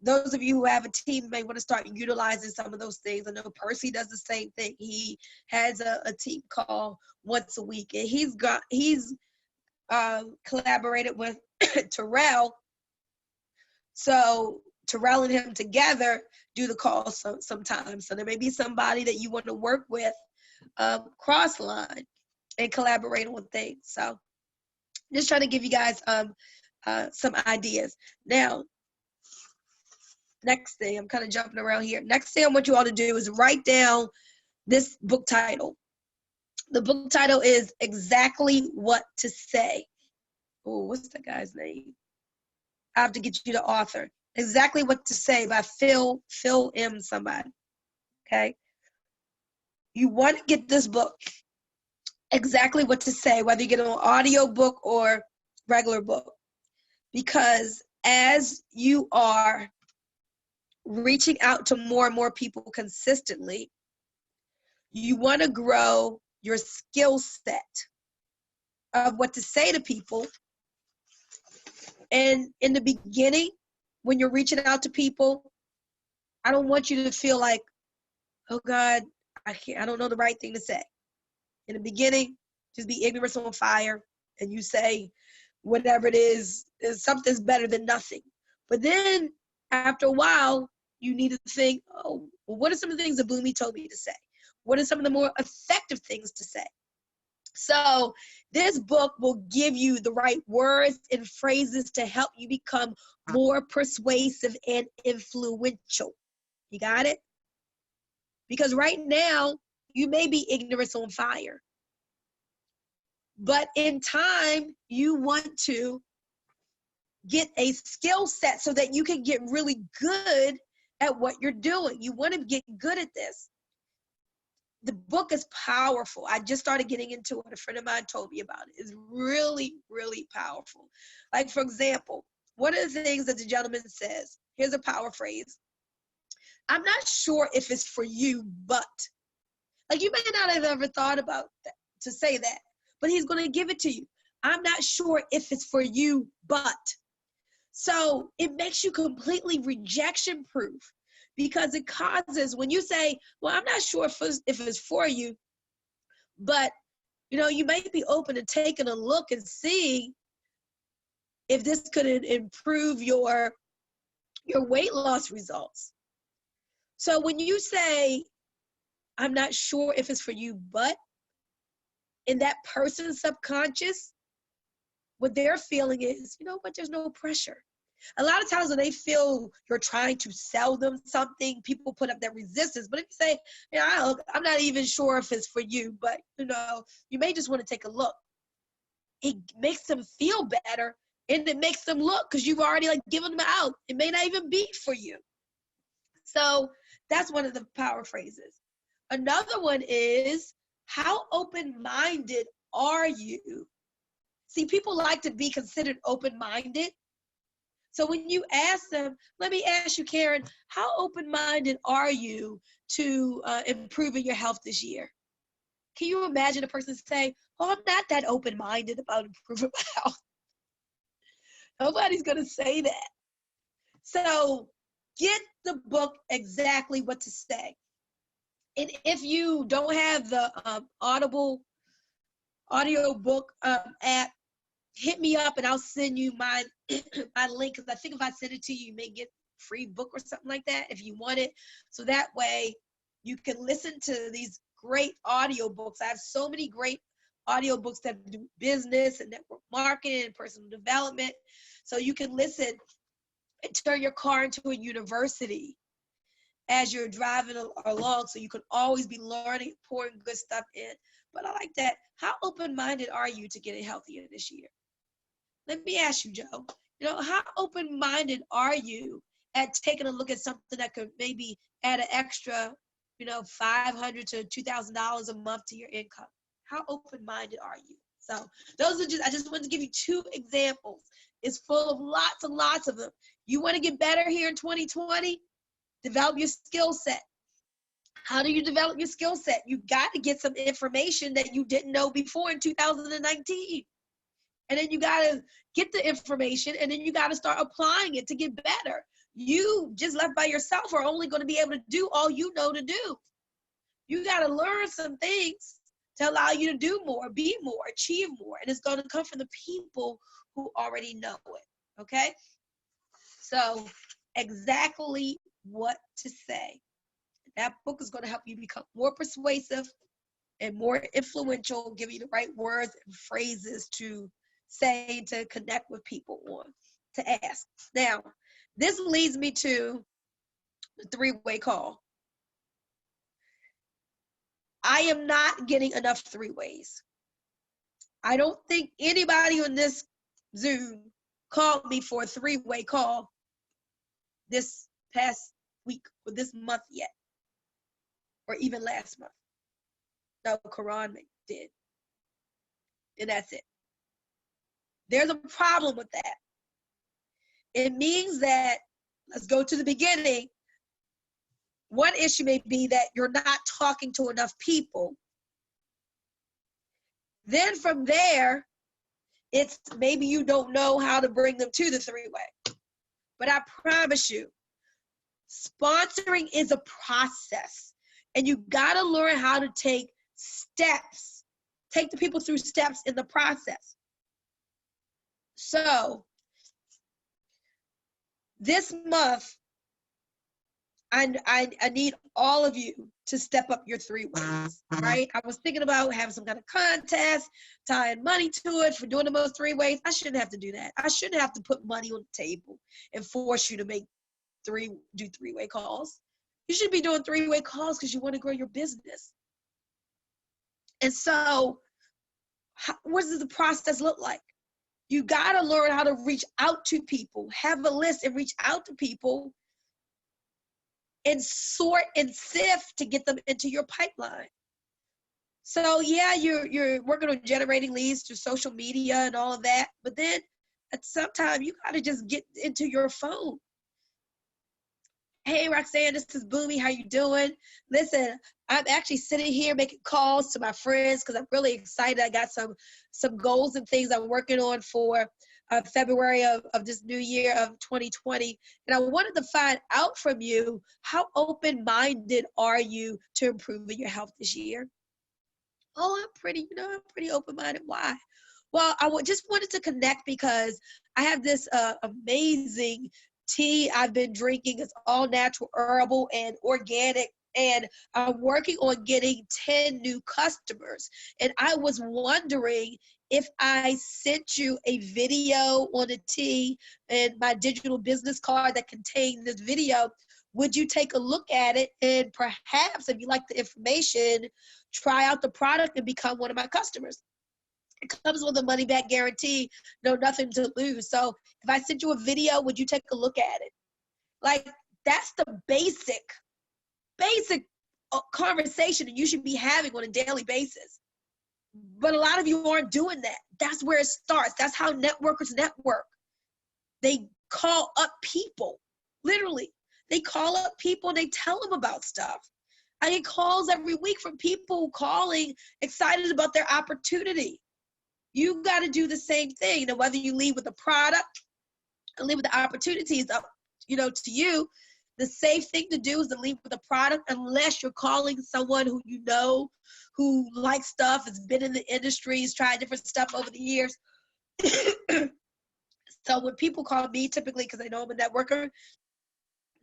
those of you who have a team may want to start utilizing some of those things. I know Percy does the same thing. He has a team call once a week, and he's collaborated with Terrell. So Terrell and him together do the calls sometimes. So there may be somebody that you want to work with cross line and collaborate on things. So just trying to give you guys some ideas. Now, next thing, I'm kind of jumping around here. Next thing I want you all to do is write down this book title. The book title is Exactly What to Say. Oh, what's that guy's name? I have to get you the author. Exactly What to Say by Phil M. somebody. Okay? You want to get this book, Exactly What to Say, whether you get it on audio book or regular book. Because as you are reaching out to more and more people consistently, you want to grow your skill set of what to say to people. And in the beginning, when you're reaching out to people, I don't want you to feel like, oh God, I don't know the right thing to say. In the beginning, just be ignorance on fire, and you say whatever it is something's better than nothing. But then after a while, you need to think, oh, well, what are some of the things that Bunmi told me to say? What are some of the more effective things to say? So this book will give you the right words and phrases to help you become more persuasive and influential. You got it? Because right now, you may be ignorance on fire. But in time, you want to get a skill set so that you can get really good at what you're doing. You want to get good at this. The book is powerful. I just started getting into it. A friend of mine told me about it. It's really, really powerful. Like, for example, one of the things that the gentleman says, here's a power phrase. I'm not sure if it's for you, but. Like, you may not have ever thought about that, to say that, but he's going to give it to you. I'm not sure if it's for you, but. So it makes you completely rejection proof, because it causes, when you say, well, I'm not sure if it's for you, but you might be open to taking a look and seeing if this could improve your weight loss results. So when you say, I'm not sure if it's for you, but, in that person's subconscious, what they're feeling is, but there's no pressure. A lot of times when they feel you're trying to sell them something, people put up that resistance. But if you say, I'm not even sure if it's for you, but you may just want to take a look. It makes them feel better, and it makes them look, because you've already given them out. It may not even be for you. So that's one of the power phrases. Another one is, how open-minded are you? See, people like to be considered open-minded. So when you ask them, let me ask you, Karen, how open-minded are you to improving your health this year? Can you imagine a person say, oh, I'm not that open-minded about improving my health? Nobody's going to say that. So get the book exactly what to say. And if you don't have the Audible audio book app, hit me up and I'll send you my link, because I think if I send it to you, you may get a free book or something like that if you want it. So that way you can listen to these great audio books. I have so many great audio books that do business and network marketing and personal development. So you can listen and turn your car into a university as you're driving along, so you can always be learning, pouring good stuff in. But I like that. How open-minded are you to getting healthier this year? Let me ask you, Joe, how open-minded are you at taking a look at something that could maybe add an extra, $500 to $2,000 a month to your income? How open-minded are you? So I just wanted to give you 2 examples. It's full of lots and lots of them. You want to get better here in 2020? Develop your skill set. How do you develop your skill set? You got to get some information that you didn't know before in 2019. And then you got to get the information, and then you got to start applying it to get better. You just left by yourself are only going to be able to do all you know to do. You got to learn some things to allow you to do more, be more, achieve more. And it's going to come from the people who already know it. Okay? So exactly what to say. That book is going to help you become more persuasive and more influential, give you the right words and phrases to say, to connect with people on, to ask. Now, this leads me to the 3-way call. I am not getting enough 3-ways. I don't think anybody on this Zoom called me for a 3-way call this past week or this month yet, or even last month. No, Quran did. And that's it. There's a problem with that. It means that, let's go to the beginning. One issue may be that you're not talking to enough people. Then from there, it's maybe you don't know how to bring them to the 3-way. But I promise you, sponsoring is a process. And you got to learn how to take steps. Take the people through steps in the process. So, this month, I need all of you to step up your 3 ways, right? I was thinking about having some kind of contest, tying money to it for doing the most 3 ways. I shouldn't have to do that. I shouldn't have to put money on the table and force you to do 3-way calls. You should be doing 3-way calls because you want to grow your business. And so what does the process look like? You got to learn how to reach out to people, have a list and reach out to people and sort and sift to get them into your pipeline. So yeah, you're working on generating leads through social media and all of that, but then at some time you got to just get into your phone. Hey Roxanne, this is Bunmi. How you doing? Listen, I'm actually sitting here making calls to my friends because I'm really excited. I got some goals and things I'm working on for February of this new year of 2020. And I wanted to find out from you, how open-minded are you to improving your health this year? Oh, I'm pretty open-minded. Why? Well, just wanted to connect because I have this amazing tea I've been drinking. It's all natural, herbal, and organic. And I'm working on getting 10 new customers. And I was wondering if I sent you a video on the tea and my digital business card that contained this video, would you take a look at it? And perhaps if you like the information, try out the product and become one of my customers. It comes with a money back guarantee, no nothing to lose. So if I sent you a video, would you take a look at it? Like, that's the basic conversation that you should be having on a daily basis. But a lot of you aren't doing that. That's where it starts. That's how networkers network. They call up people, literally. They call up people and they tell them about stuff. I get calls every week from people calling, excited about their opportunity. You got to do the same thing. Whether you lead with a product and lead with the opportunities up, to you, the safe thing to do is to lead with a product unless you're calling someone who you know, who likes stuff, has been in the industry, has tried different stuff over the years. So when people call me, typically because they know I'm a networker,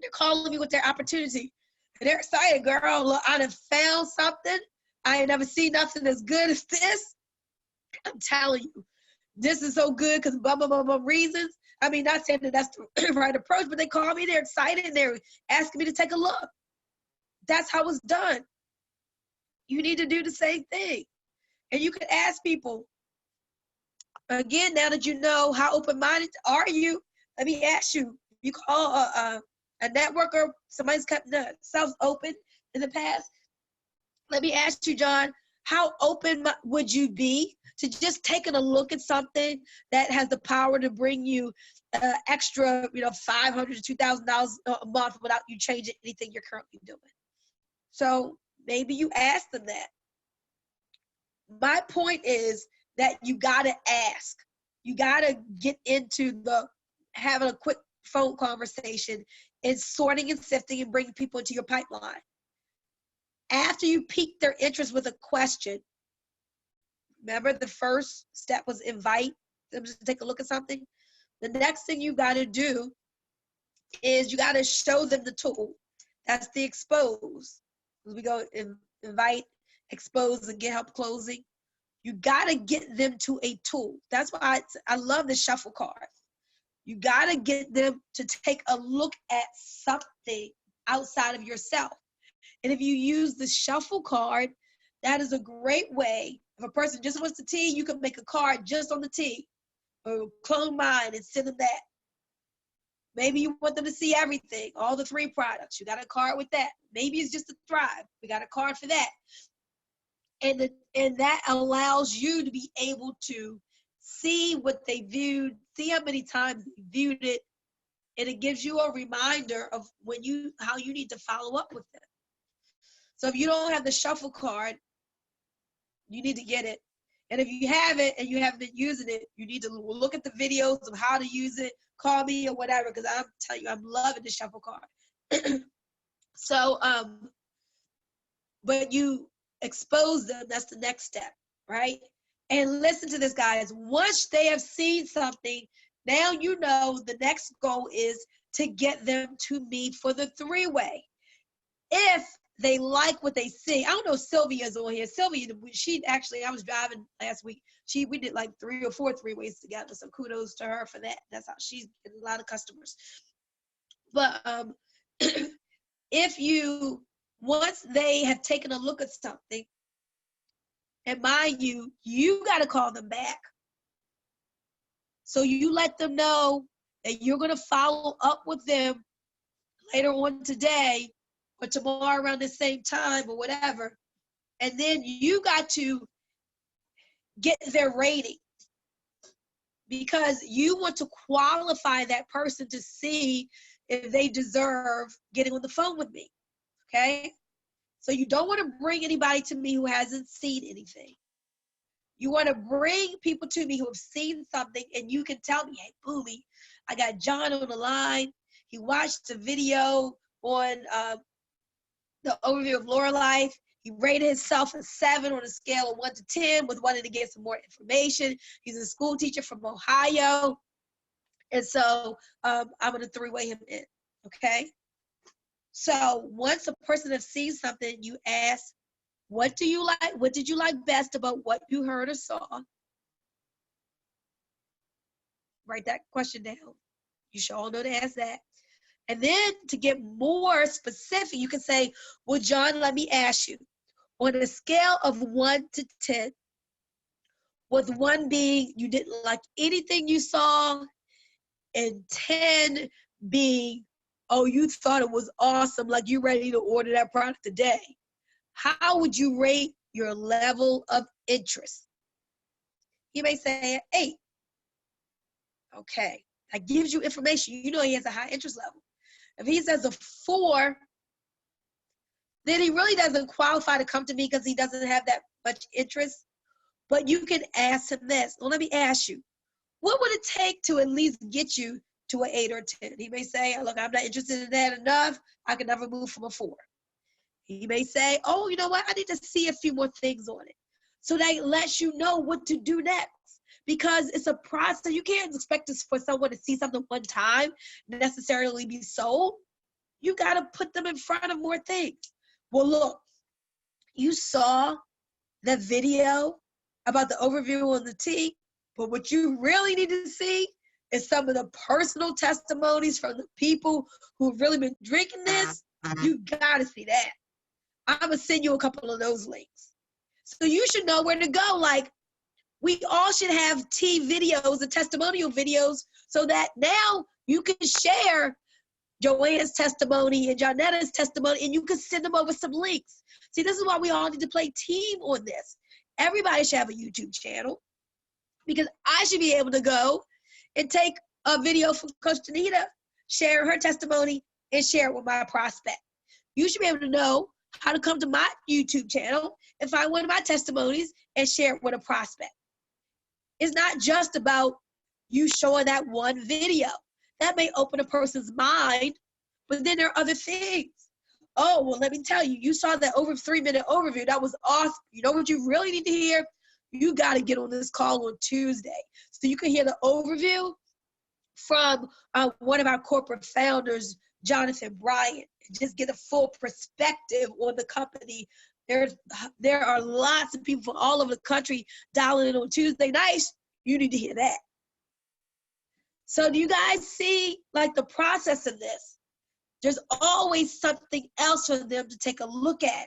they're calling me with their opportunity. And they're excited, girl. Look, I done found something. I ain't never seen nothing as good as this. I'm telling you, this is so good because blah, blah, blah, blah reasons. I mean, not saying that that's the right approach, but they call me, they're excited, and they're asking me to take a look. That's how it's done. You need to do the same thing. And you can ask people, again, now that you know how open-minded are you, let me ask you, you call a networker, somebody's kept themselves open in the past. Let me ask you, John, how open would you be to just taking a look at something that has the power to bring you extra, $500 to $2,000 a month without you changing anything you're currently doing? So maybe you ask them that. My point is that you got to ask. You got to get into having a quick phone conversation and sorting and sifting and bringing people into your pipeline. After you pique their interest with a question, remember the first step was invite them to take a look at something. The next thing you got to do is you got to show them the tool. That's the expose. We go invite, expose, and get help closing. You got to get them to a tool. That's why I love the shuffle card. You got to get them to take a look at something outside of yourself. And if you use the shuffle card, that is a great way. If a person just wants the tea, you can make a card just on the tea, or clone mine and send them that. Maybe you want them to see everything, all the 3 products. You got a card with that. Maybe it's just a Thrive. We got a card for that. And that allows you to be able to see what they viewed, see how many times they viewed it, and it gives you a reminder of how you need to follow up with them. So if you don't have the shuffle card, you need to get it. And if you have it and you haven't been using it, you need to look at the videos of how to use it, call me or whatever, because I'm telling you, I'm loving the shuffle card. So, but you expose them, that's the next step, right? And listen to this, guys. Once they have seen something, now you know the next goal is to get them to meet for the 3-way. if they like what they see. I don't know if Sylvia's on here. Sylvia, she actually, I was driving last week. We did like 3 or 4 3-ways together. So kudos to her for that. That's how she's getting a lot of customers. But once they have taken a look at something, and mind you, you got to call them back. So you let them know that you're going to follow up with them later on today or tomorrow around the same time or whatever. And then you got to get their rating because you want to qualify that person to see if they deserve getting on the phone with me, okay? So you don't want to bring anybody to me who hasn't seen anything. You want to bring people to me who have seen something, and you can tell me, hey, Bunmi, I got John on the line. He watched the video on the overview of Lurralife. He rated himself a 7 on a scale of 1 to 10 with wanting to get some more information. He's a school teacher from Ohio. And so I'm going to 3-way him in, okay? So once a person has seen something, you ask, what do you like? What did you like best about what you heard or saw? Write that question down. You should all know to ask that. And then to get more specific, you can say, well, John, let me ask you, on a scale of 1 to 10, with 1 being you didn't like anything you saw, and 10 being, oh, you thought it was awesome, like you're ready to order that product today. How would you rate your level of interest? He may say an 8. Okay, that gives you information. You know he has a high interest level. If he says a 4, then he really doesn't qualify to come to me because he doesn't have that much interest. But you can ask him this. Well, let me ask you, what would it take to at least get you to an 8 or 10? He may say, look, I'm not interested in that enough. I can never move from a 4. He may say, oh, you know what? I need to see a few more things on it. So that lets you know what to do next. Because it's a process. You can't expect for someone to see something one time, necessarily be sold. You got to put them in front of more things. Well, look, you saw the video about the overview on the tea, but what you really need to see is some of the personal testimonies from the people who've really been drinking this. You got to see that. I'm going to send you a couple of those links. So you should know where to go. Like, we all should have tea videos and testimonial videos so that now you can share Joanne's testimony and Jonetta's testimony, and you can send them over some links. See, this is why we all need to play team on this. Everybody should have a YouTube channel because I should be able to go and take a video from Coach Danita, share her testimony, and share it with my prospect. You should be able to know how to come to my YouTube channel and find one of my testimonies and share it with a prospect. It's not just about you showing that one video. That may open a person's mind, but then there are other things. Oh, well, let me tell you, you saw that over 3-minute overview. That was awesome. You know what you really need to hear? You got to get on this call on Tuesday so you can hear the overview from one of our corporate founders, Jonathan Bryant. Just get a full perspective on the company. There are lots of people from all over the country dialing in on Tuesday nights. You need to hear that. So do you guys see like the process of this? There's always something else for them to take a look at.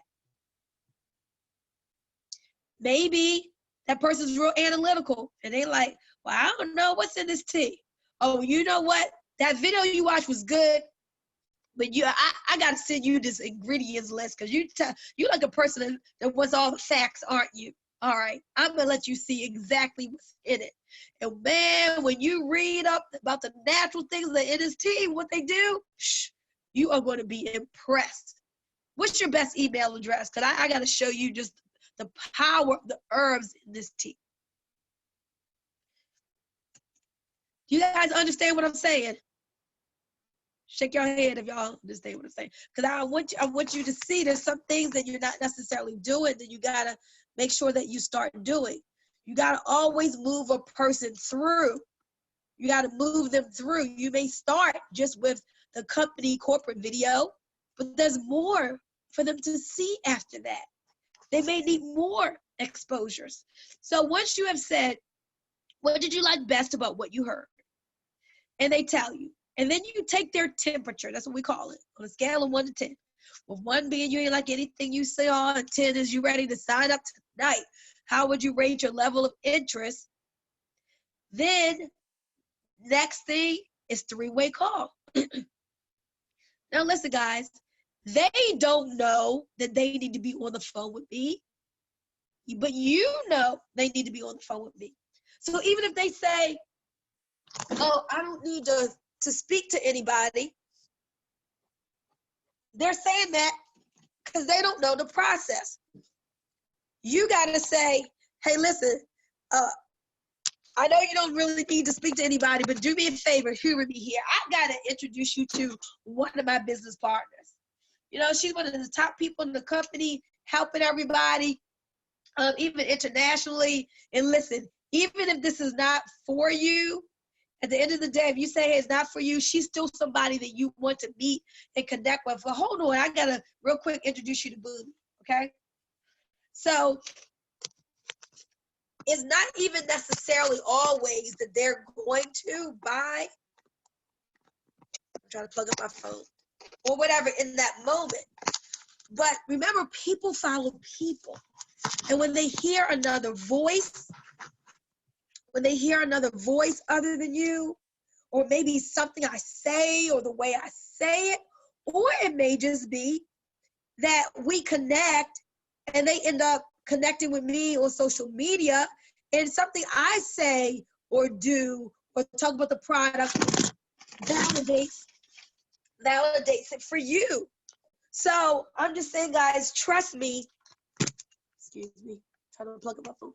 Maybe that person's real analytical and they like, well, I don't know what's in this tea. Oh, you know what? That video you watched was good, but I got to send you this ingredients list because you're like a person that wants all the facts, aren't you? All right, I'm going to let you see exactly what's in it. And man, when you read up about the natural things that in this tea, what they do, you are going to be impressed. What's your best email address? Because I got to show you just the power of the herbs in this tea. Do you guys understand what I'm saying? Shake your head if y'all understand what I'm saying. Because I want you to see there's some things that you're not necessarily doing that you got to make sure that you start doing. You got to always move a person through. You got to move them through. You may start just with the company corporate video, but there's more for them to see after that. They may need more exposures. So once you have said, what did you like best about what you heard? And they tell you. And then you take their temperature. That's what we call it, on a scale of 1 to 10. With 1 being you ain't like anything you saw, and 10 is you ready to sign up tonight. How would you rate your level of interest? Then next thing is three-way call. Now listen, guys, they don't know that they need to be on the phone with me, but you know they need to be on the phone with me. So even if they say, oh, I don't need to speak to anybody, they're saying that because they don't know the process. You got to say, hey, listen, I know you don't really need to speak to anybody, but do me a favor, humor me here. I got to introduce you to one of my business partners. You know, she's one of the top people in the company, helping everybody, even internationally. And listen, even if this is not for you, at the end of the day, if you say, hey, it's not for you, she's still somebody that you want to meet and connect with. But hold on, I got to real quick introduce you to Bunmi, okay? So it's not even necessarily always that they're going to buy. I'm trying to plug up my phone or whatever in that moment. But remember, people follow people. And when they hear another voice, other than you, or maybe something I say or the way I say it, or it may just be that we connect and they end up connecting with me on social media, and something I say or do or talk about the product validates it for you. So I'm just saying, guys, trust me. Excuse me, trying to plug up my phone.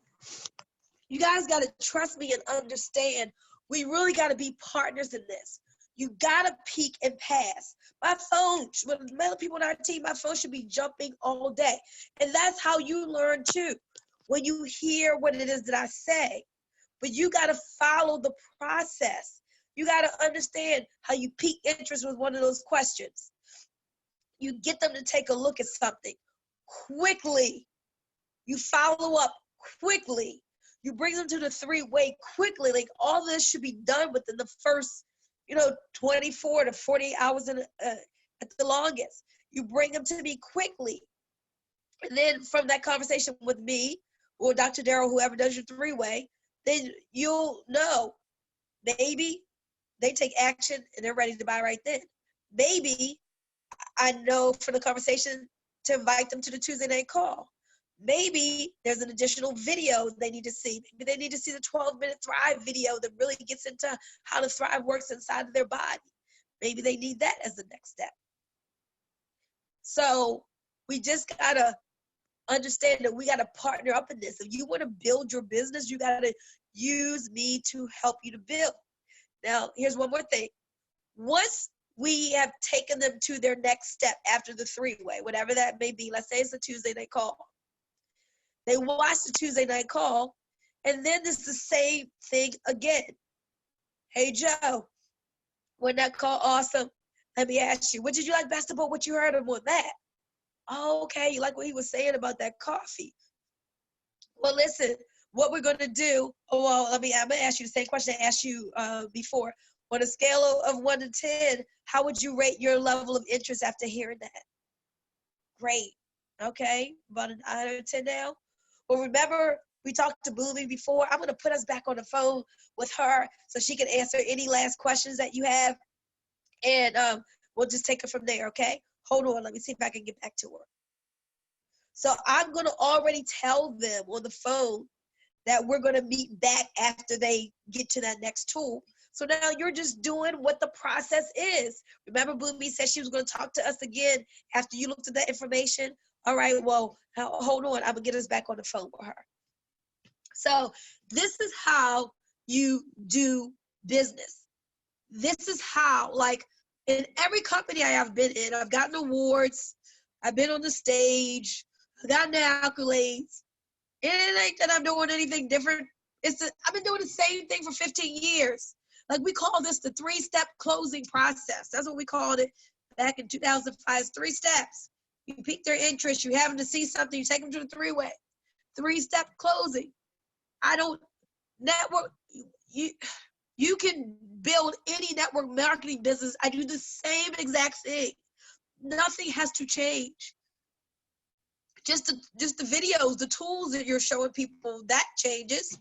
You guys got to trust me and understand. We really got to be partners in this. You got to peek and pass. My phone, with many people on our team, my phone should be jumping all day. And that's how you learn too, when you hear what it is that I say. But you got to follow the process. You got to understand how you pique interest with one of those questions. You get them to take a look at something quickly. You follow up quickly. You bring them to the three-way quickly. Like, all this should be done within the first, 24 to 48 hours at the longest. You bring them to me quickly. And then from that conversation with me or Dr. Darryl, whoever does your three-way, then you'll know, maybe they take action and they're ready to buy right then. Maybe I know for the conversation to invite them to the Tuesday night call. Maybe there's an additional video they need to see. Maybe they need to see the 12-minute Thrive video that really gets into how the Thrive works inside of their body. Maybe they need that as the next step. So we just got to understand that we got to partner up in this. If you want to build your business, you got to use me to help you to build. Now, here's one more thing. Once we have taken them to their next step after the three-way, whatever that may be, let's say it's a Tuesday night call. They watch the Tuesday night call, and then it's the same thing again. Hey, Joe, wasn't that call awesome? Let me ask you, what did you like best about what you heard about that? Oh, okay, you like what he was saying about that coffee. Well, listen, what we're going to do, I'm going to ask you the same question I asked you before. On a scale of 1 to 10, how would you rate your level of interest after hearing that? Great. Okay, about an 9 or 10 now. Well, remember, we talked to Bunmi before. I'm going to put us back on the phone with her so she can answer any last questions that you have. And we'll just take it from there, okay? Hold on. Let me see if I can get back to her. So I'm going to already tell them on the phone that we're going to meet back after they get to that next tool. So now you're just doing what the process is. Remember, Bunmi said she was going to talk to us again after you looked at that information. All right, well, hold on. I'm going to get us back on the phone with her. So this is how you do business. This is how, like, in every company I have been in, I've gotten awards. I've been on the stage. I've gotten accolades. It ain't that I'm doing anything different. I've been doing the same thing for 15 years. Like, we call this the 3-step closing process. That's what we called it back in 2005, 3 steps. You pique their interest. You have them to see something. You take them to the three-way. Three-step closing. I don't network. You can build any network marketing business. I do the same exact thing. Nothing has to change. Just the videos, the tools that you're showing people, that changes.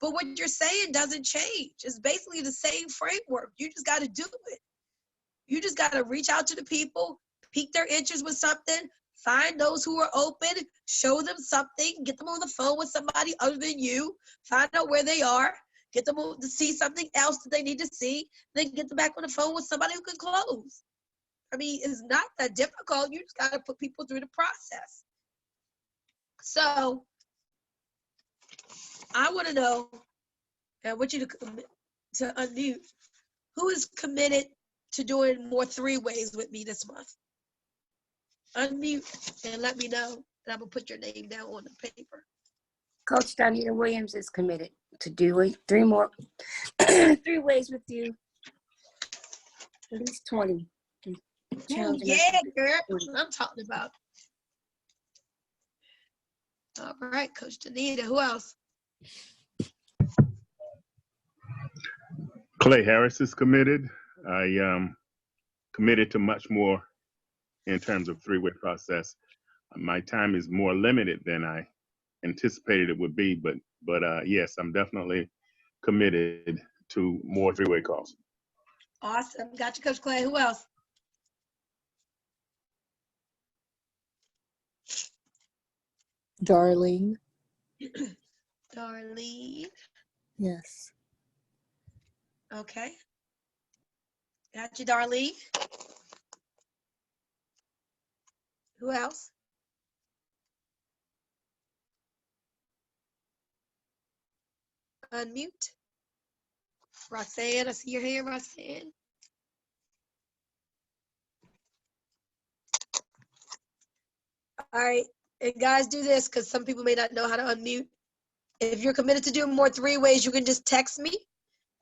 But what you're saying doesn't change. It's basically the same framework. You just got to do it. You just got to reach out to the people, pique their interest with something, find those who are open, show them something, get them on the phone with somebody other than you, find out where they are, get them to see something else that they need to see, then get them back on the phone with somebody who can close. I mean, it's not that difficult. You just got to put people through the process. So I want to know, and I want you to unmute, who is committed to doing more three-ways with me this month? Unmute and let me know, and I'm going to put your name down on the paper. Coach Donita Williams is committed to doing 3 more 3 ways with you. At least 20. Ooh, yeah, girl. That's what I'm talking about. All right, Coach Donita. Who else? Clay Harris is committed. I committed to much more in terms of three-way process. My time is more limited than I anticipated it would be, but yes, I'm definitely committed to more three-way calls. Awesome. Got you, Coach Clay. Who else? Darlene. Darlene. Yes. Okay. Got you, Darlene. Who else? Unmute. Roxanne, I see your hand, Roxanne. All right, and guys, do this because some people may not know how to unmute. If you're committed to doing more three-ways, you can just text me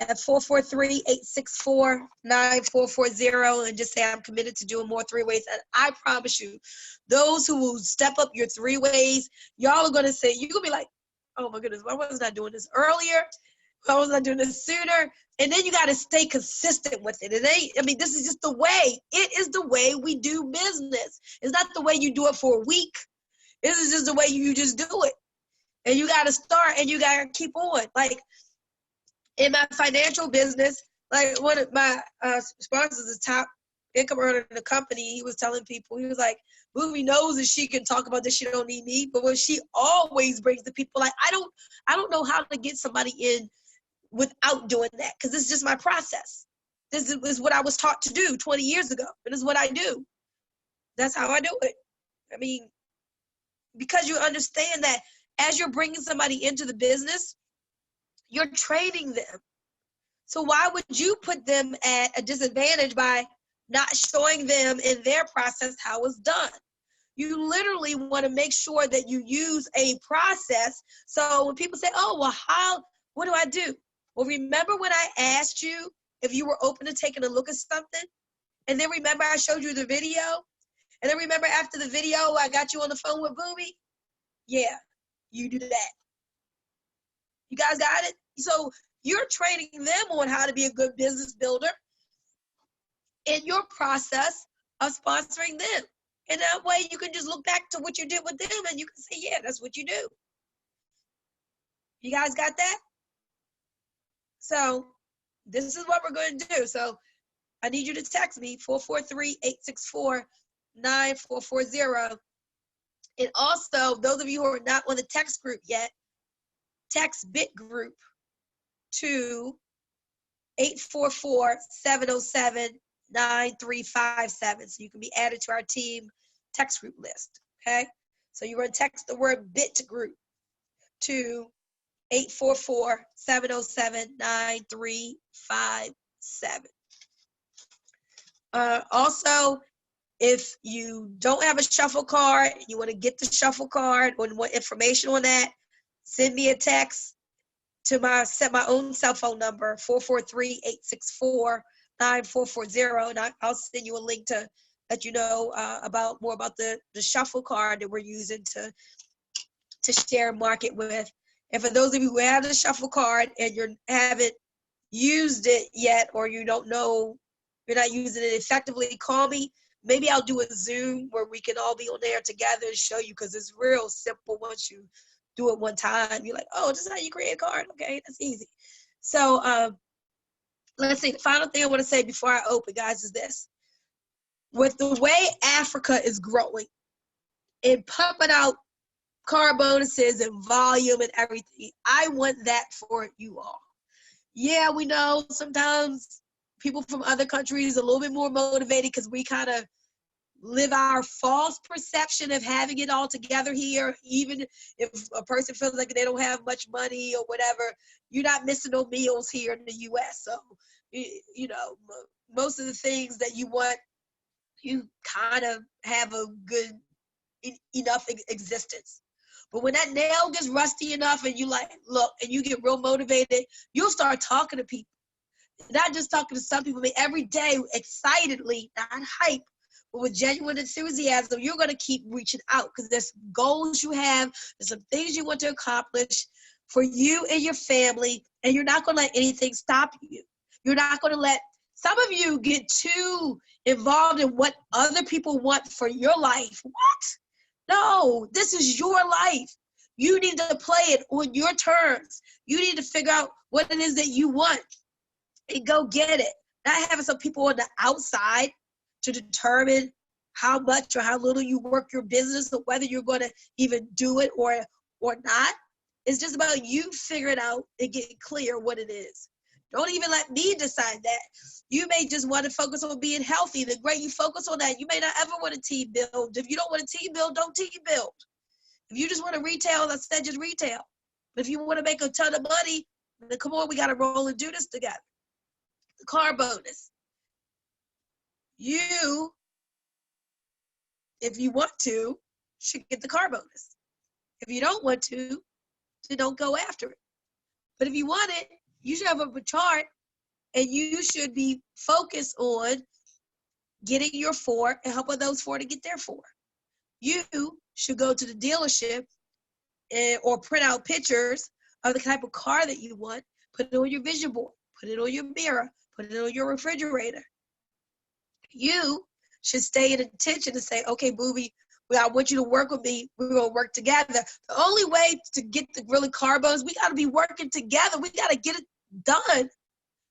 at 443-864-9440 and just say I'm committed to doing more three-ways. And I promise you, those who will step up your three-ways, y'all are gonna say, you're gonna be like, oh my goodness, why wasn't I doing this earlier? Why wasn't I doing this sooner? And then you gotta stay consistent with it. This is just the way. It is the way we do business. It's not the way you do it for a week. This is just the way you just do it. And you gotta start and you gotta keep on. Like, in my financial business, like one of my sponsors is top income earner in the company. He was telling people, he was like, Bunmi knows that she can talk about this, she don't need me. But what she always brings to people, like, I don't know how to get somebody in without doing that, because this is just my process. This is what I was taught to do 20 years ago. It is what I do. That's how I do it. I mean, because you understand that as you're bringing somebody into the business, you're training them. So why would you put them at a disadvantage by not showing them in their process how it's done? You literally want to make sure that you use a process. So when people say, oh, well, what do I do? Well, remember when I asked you if you were open to taking a look at something? And then remember I showed you the video? And then remember after the video, I got you on the phone with Bunmi? Yeah, you do that. You guys got it? So you're training them on how to be a good business builder in your process of sponsoring them. And that way you can just look back to what you did with them and you can say, yeah, that's what you do. You guys got that? So this is what we're going to do. So I need you to text me, 443-864-9440. And also, those of you who are not on the text group yet, text Bit Group to 844-707-9357. So you can be added to our team text group list, okay? So you're going to text the word Bit Group to 844-707-9357. Also, if you don't have a shuffle card, you want to get the shuffle card or want information on that, send me a text to my own cell phone number, 443-864-9440, and I'll send you a link to let you know about more about the shuffle card that we're using to share market with. And for those of you who have the shuffle card and you haven't used it yet, or you don't know, you're not using it effectively, call me. Maybe I'll do a Zoom where we can all be on there together and show you, because it's real simple once you do it one time. You're like, oh, this is how you create a card. Okay, that's easy. So let's see. The final thing I want to say before I open, guys, is this. With the way Africa is growing and pumping out car bonuses and volume and everything, I want that for you all. Yeah, we know sometimes people from other countries are a little bit more motivated because we kind of live our false perception of having it all together here. Even if a person feels like they don't have much money or whatever, you're not missing no meals here in the U.S. So, you know, most of the things that you want, you kind of have a good enough existence. But when that nail gets rusty enough and you like, look, and you get real motivated, you'll start talking to people. Not just talking to some people, I mean, every day, excitedly, not hype, but with genuine enthusiasm, you're going to keep reaching out because there's goals you have, there's some things you want to accomplish for you and your family, and you're not going to let anything stop you. You're not going to let some of you get too involved in what other people want for your life. What? No, this is your life. You need to play it on your terms. You need to figure out what it is that you want and go get it. Not having some people on the outside to determine how much or how little you work your business or whether you're going to even do it or not. It's just about you figuring out and getting clear what it is. Don't even let me decide that. You may just want to focus on being healthy. The great, you focus on that. You may not ever want to team build. If you don't want to team build, don't team build. If you just want to retail, I said just retail. But if you want to make a ton of money, then come on, we got to roll and do this together. The car bonus. You, if you want to, should get the car bonus. If you don't want to, then don't go after it. But if you want it, you should have a chart, and you should be focused on getting your 4 and helping those 4 to get their 4. You should go to the dealership or print out pictures of the type of car that you want, put it on your vision board, put it on your mirror, put it on your refrigerator. You should stay in attention and say, okay, Bunmi, I want you to work with me. We're going to work together. The only way to get the really car bonus, we got to be working together. We got to get it done.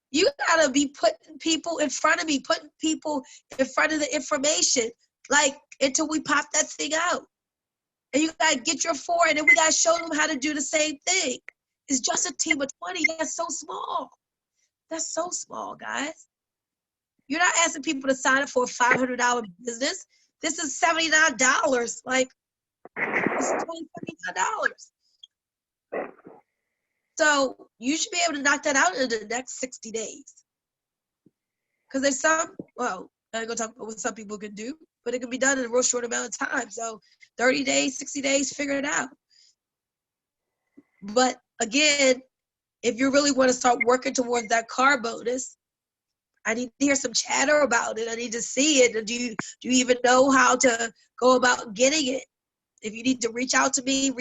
You got to be putting people in front of me, putting people in front of the information, like until we pop that thing out. And you got to get your 4, and then we got to show them how to do the same thing. It's just a team of 20. That's so small. That's so small, guys. You're not asking people to sign up for a $500 business. This is $79. Like, it's $79. So you should be able to knock that out in the next 60 days. Because there's some, well, I'm going to talk about what some people can do, but it can be done in a real short amount of time. So 30 days, 60 days, figure it out. But again, if you really want to start working towards that car bonus, I need to hear some chatter about it. I need to see it. Do you even know how to go about getting it? If you need to reach out to me,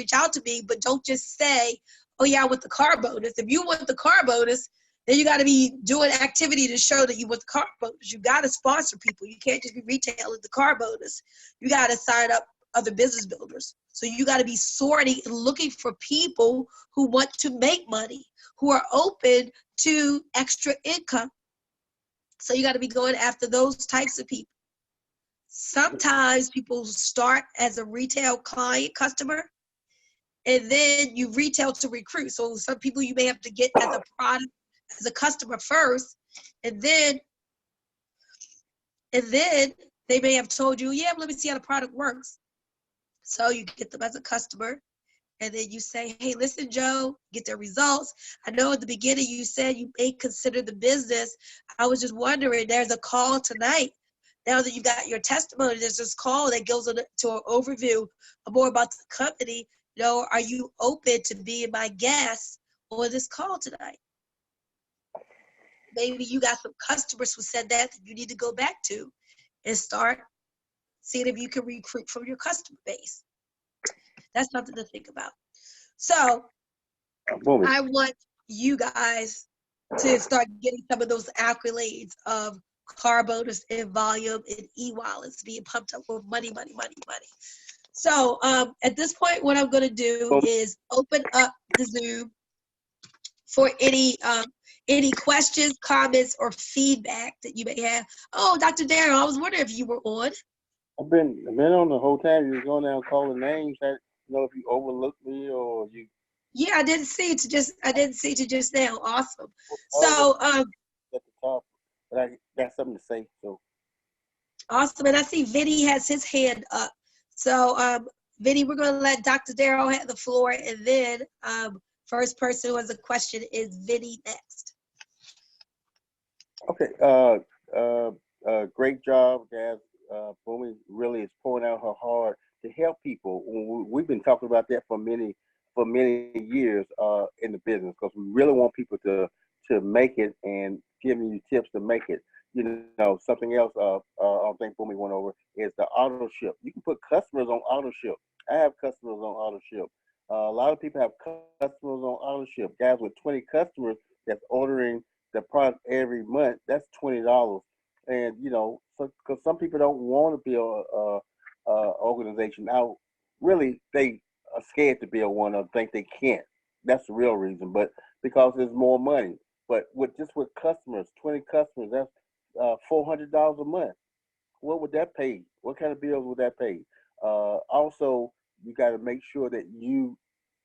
but don't just say, oh yeah, I want the car bonus. If you want the car bonus, then you got to be doing activity to show that you want the car bonus. You got to sponsor people. You can't just be retailing the car bonus. You got to sign up other business builders. So you got to be sorting and looking for people who want to make money, who are open to extra income. So you got to be going after those types of people. Sometimes people start as a retail client, customer, and then you retail to recruit. So some people you may have to get as a product, as a customer first, and then they may have told you, yeah, let me see how the product works. So you get them as a customer, and then you say, hey, listen, Joe, get their results. I know at the beginning you said you may consider the business. I was just wondering, there's a call tonight. Now that you got your testimony, there's this call that goes to an overview more about the company. You know, are you open to being my guest on this call tonight? Maybe you got some customers who said that you need to go back to and start seeing if you can recruit from your customer base. That's something to think about. So Bunmi, I want you guys to start getting some of those accolades of car bonus and volume and e-wallets being pumped up with money, money, money, money. So at this point, what I'm going to do is open up the Zoom for any questions, comments, or feedback that you may have. Oh, Dr. Darrell, I was wondering if you were on. I've been on the whole time. You was going down calling names. I know if you overlooked me or you. Yeah, I didn't see it to just now. Awesome. Oh, So at the top, but I got something to say. So awesome, and I see Vinny has his hand up. So Vinny, we're going to let Dr. Darrell have the floor, and then first person who has a question is Vinny next. okay. Great job, guys. Bunmi really is pouring out her heart to help people. We've been talking about that for many years in the business, because we really want people to make it, and giving you tips to make it. You know, something else I think Bunmi went over is the auto ship. You can put customers on auto ship. I have customers on auto ship. A lot of people have customers on auto ship. Guys with 20 customers that's ordering the product every month, that's $20. And you know, because some people don't want to build a organization. Now, really, they are scared to build one or think they can't. That's the real reason. But because there's more money. But with customers, 20 customers, that's $400 a month. What would that pay? What kind of bills would that pay? Also, you got to make sure that you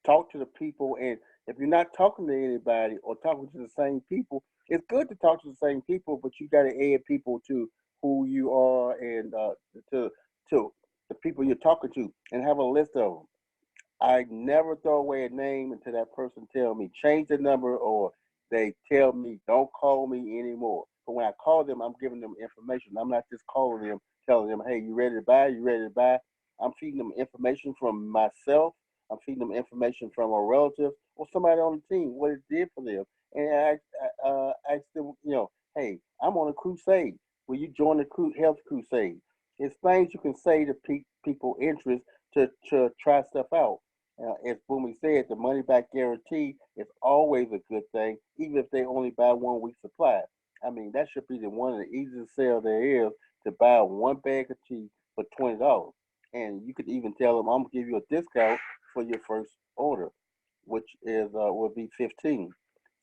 talk to the people, and if you're not talking to anybody or talking to the same people, it's good to talk to the same people, but you got to add people to who you are, and to the people you're talking to, and have a list of them. I never throw away a name until that person tell me change the number, or they tell me don't call me anymore. But when I call them, I'm giving them information. I'm not just calling them, telling them, hey, you ready to buy? You ready to buy? I'm feeding them information from myself. I'm feeding them information from a relative or somebody on the team, what it did for them. And I asked them, you know, hey, I'm on a crusade. Will you join the health crusade? It's things you can say to people interest to try stuff out. As Bunmi said, the money back guarantee is always a good thing, even if they only buy 1 week supply. I mean, that should be one of the easiest sales there is, to buy one bag of tea for $20. And you could even tell them, I'm gonna give you a discount for your first order, which is will be 15.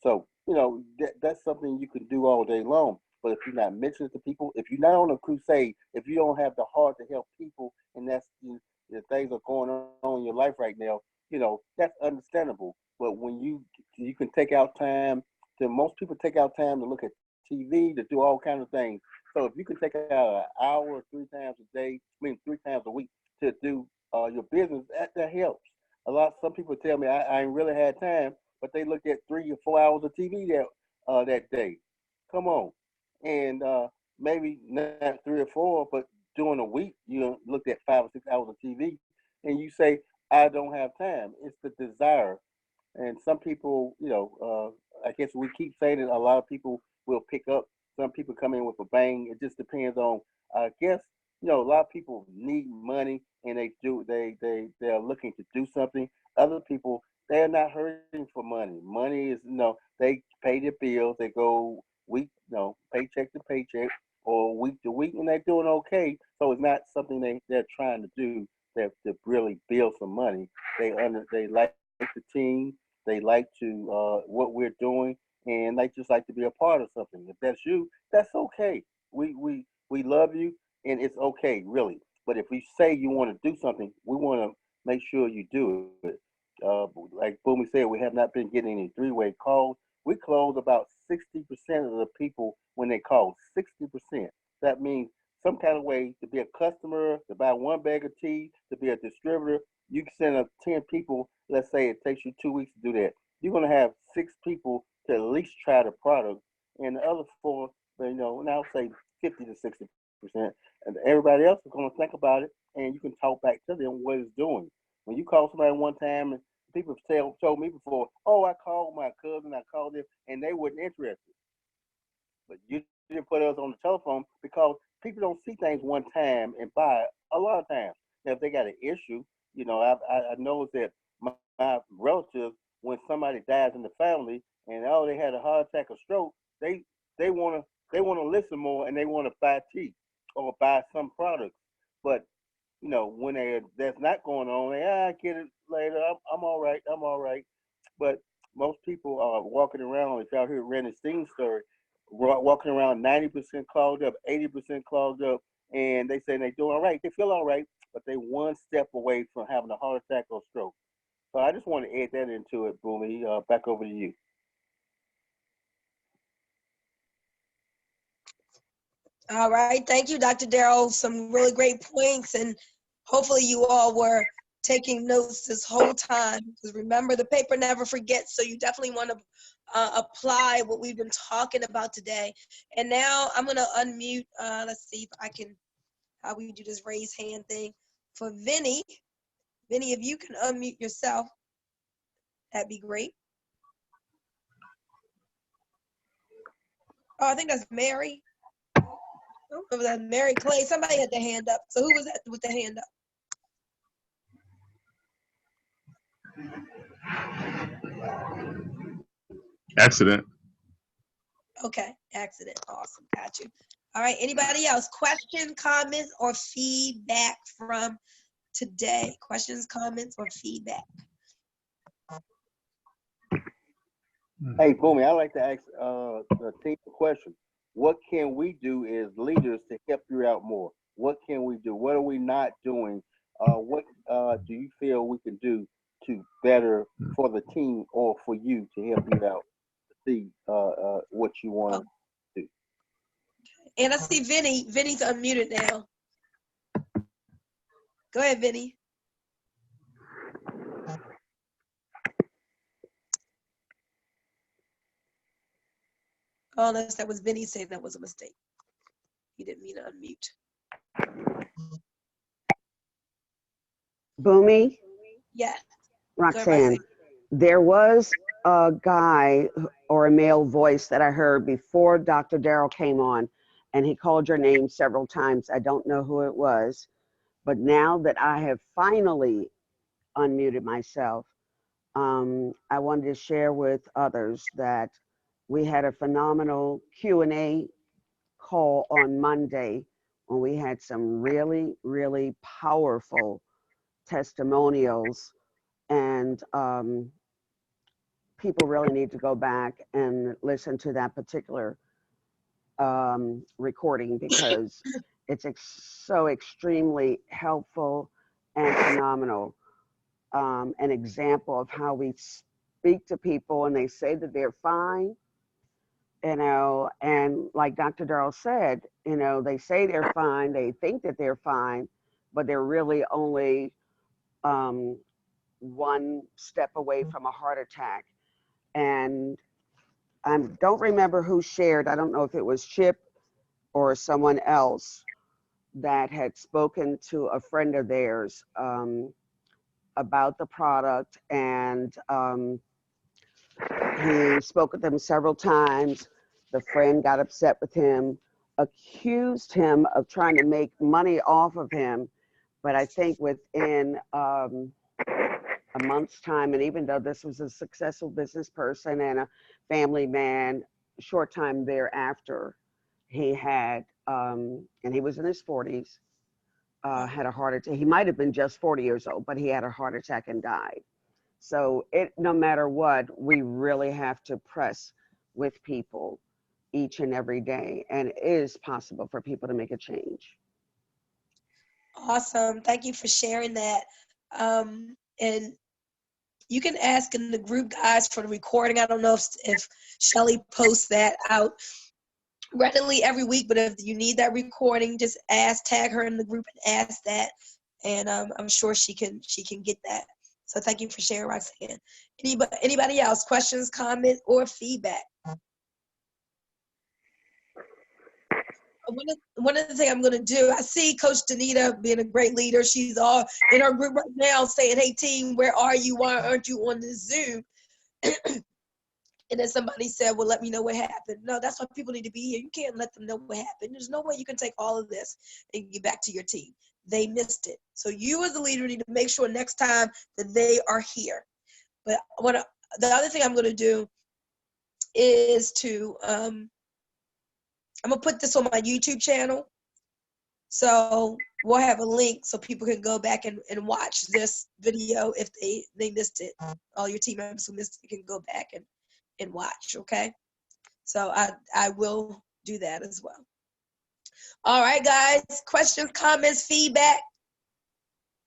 So you know that's something you can do all day long. But if you're not mentioning to people, if you're not on a crusade, if you don't have the heart to help people, and that's the things are going on in your life right now, you know, that's understandable. But when you can take out time most people take out time to look at TV, to do all kinds of things. So if you can take out an hour 3 times a day, 3 times a week to do your business, that helps. Some people tell me I ain't really had time, but they looked at 3 or 4 hours of TV that day. Come on, and maybe not 3 or 4, but during a week you looked at 5 or 6 hours of TV, and you say I don't have time. It's the desire, and some people, you know, I guess we keep saying it. A lot of people will pick up. Some people come in with a bang. It just depends on. I guess you know a lot of people need money, and they're looking to do something. Other people, they're not hurting for money. Money is, you know, they pay their bills. They go week, you know, paycheck to paycheck or week to week, and they're doing okay. So it's not something they're trying to do that to really build some money. They like the team. They like to what we're doing, and they just like to be a part of something. If that's you, that's okay. We love you, and it's okay, really. But if we say you want to do something, we want to make sure you do it. Like Bunmi said, we have not been getting any three-way calls. We close about 60% of the people when they call. 60%. That means some kind of way to be a customer, to buy one bag of tea, to be a distributor. You can send up 10 people. Let's say it takes you 2 weeks to do that. You're going to have 6 people to at least try the product, and the other 4, you know, and I'll say 50 to 60%. And everybody else is going to think about it, and you can talk back to them what it's doing. When you call somebody one time, and people have told me before, oh, I called my cousin, I called them, and they weren't interested. But you didn't put us on the telephone because people don't see things one time and buy it a lot of times. Now, if they got an issue, you know, I know that my relatives, when somebody dies in the family and oh they had a heart attack or stroke, they wanna listen more and they wanna buy tea or buy some products. But you know, when that's not going on, I get it later. I'm all right. I'm all right. But most people are walking around. If y'all hear Randy Steen's story, walking around 90% clogged up, 80% clogged up, and they say they doing all right. They feel all right, but they one step away from having a heart attack or stroke. So I just want to add that into it, Bunmi. Back over to you. All right. Thank you, Dr. Darrell. Some really great points. And hopefully you all were taking notes this whole time. Because remember, the paper never forgets. So you definitely want to apply what we've been talking about today. And now I'm going to unmute. Let's see if I can, how we do this raise hand thing. For Vinny. Vinny, if you can unmute yourself, that'd be great. Oh, I think that's Mary. I don't know if that's Mary Clay. Somebody had their hand up. So who was that with the hand up? Accident. Okay, accident. Awesome. Got you. All right. Anybody else? Questions, comments, or feedback from today? Questions, comments, or feedback? Hey, Bunmi, I like to ask the team a question. What can we do as leaders to help you out more? What can we do? What are we not doing? What do you feel we can do to better for the team or for you to help you out to see what you want to do? And I see Vinny. Vinny's unmuted now. Go ahead, Vinny. Oh, unless that was Vinny saying that was a mistake. He didn't mean to unmute. Bunmi? Yes. Roxanne, there was a guy or a male voice that I heard before Dr. Darrell came on, and he called your name several times. I don't know who it was, but now that I have finally unmuted myself, I wanted to share with others that we had a phenomenal Q&A call on Monday when we had some really, really powerful testimonials, and people really need to go back and listen to that particular recording because it's so extremely helpful and phenomenal. An example of how we speak to people and they say that they're fine, you know, and like Dr. Darrell said, you know, they say they're fine, they think that they're fine, but they're really only one step away from a heart attack. And I don't remember who shared, I don't know if it was Chip or someone else that had spoken to a friend of theirs about the product, and he spoke with them several times. The friend got upset with him, accused him of trying to make money off of him. But I think within a month's time, and even though this was a successful business person and a family man, short time thereafter, he had, and he was in his 40s, had a heart attack. He might have been just 40 years old, but he had a heart attack and died. So no matter what, we really have to press with people each and every day, and it is possible for people to make a change. Awesome. Thank you for sharing that. And you can ask in the group, guys, for the recording. I don't know if Shelly posts that out readily every week, but if you need that recording, just tag her in the group and ask that, and I'm sure she can get that. So thank you for sharing, Roxanne. Anybody else? Questions, comments, or feedback? One of the things I'm going to do, I see Coach Danita being a great leader. She's all in her group right now saying, hey, team, where are you? Why aren't you on the Zoom? And then somebody said, well, let me know what happened. No, that's why people need to be here. You can't let them know what happened. There's no way you can take all of this and get back to your team. They missed it. So you as a leader need to make sure next time that they are here. But the other thing I'm going to do is I'm going to put this on my YouTube channel. So we'll have a link so people can go back and watch this video if they missed it. All your team members who missed it can go back and watch, okay? So I will do that as well. All right, guys. Questions, comments, feedback?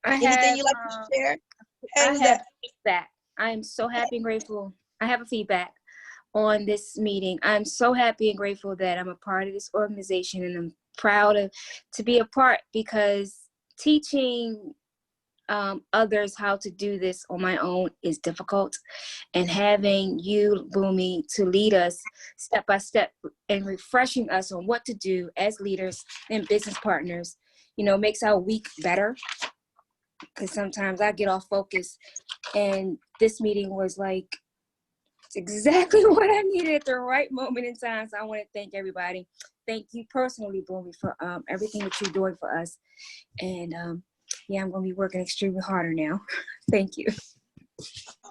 Anything you'd like to share? Hey, who's that? Feedback. I am so happy and grateful. I have a feedback on this meeting. I'm so happy and grateful that I'm a part of this organization, and I'm proud to be a part, because teaching others how to do this on my own is difficult, and having you, Bunmi, to lead us step by step and refreshing us on what to do as leaders and business partners, makes our week better, because sometimes I get off focus, and this meeting was like exactly what I needed at the right moment in time. So I want to thank everybody. Thank you personally, Bunmi, for everything that you're doing for us. And yeah, I'm going to be working extremely harder now. Thank you.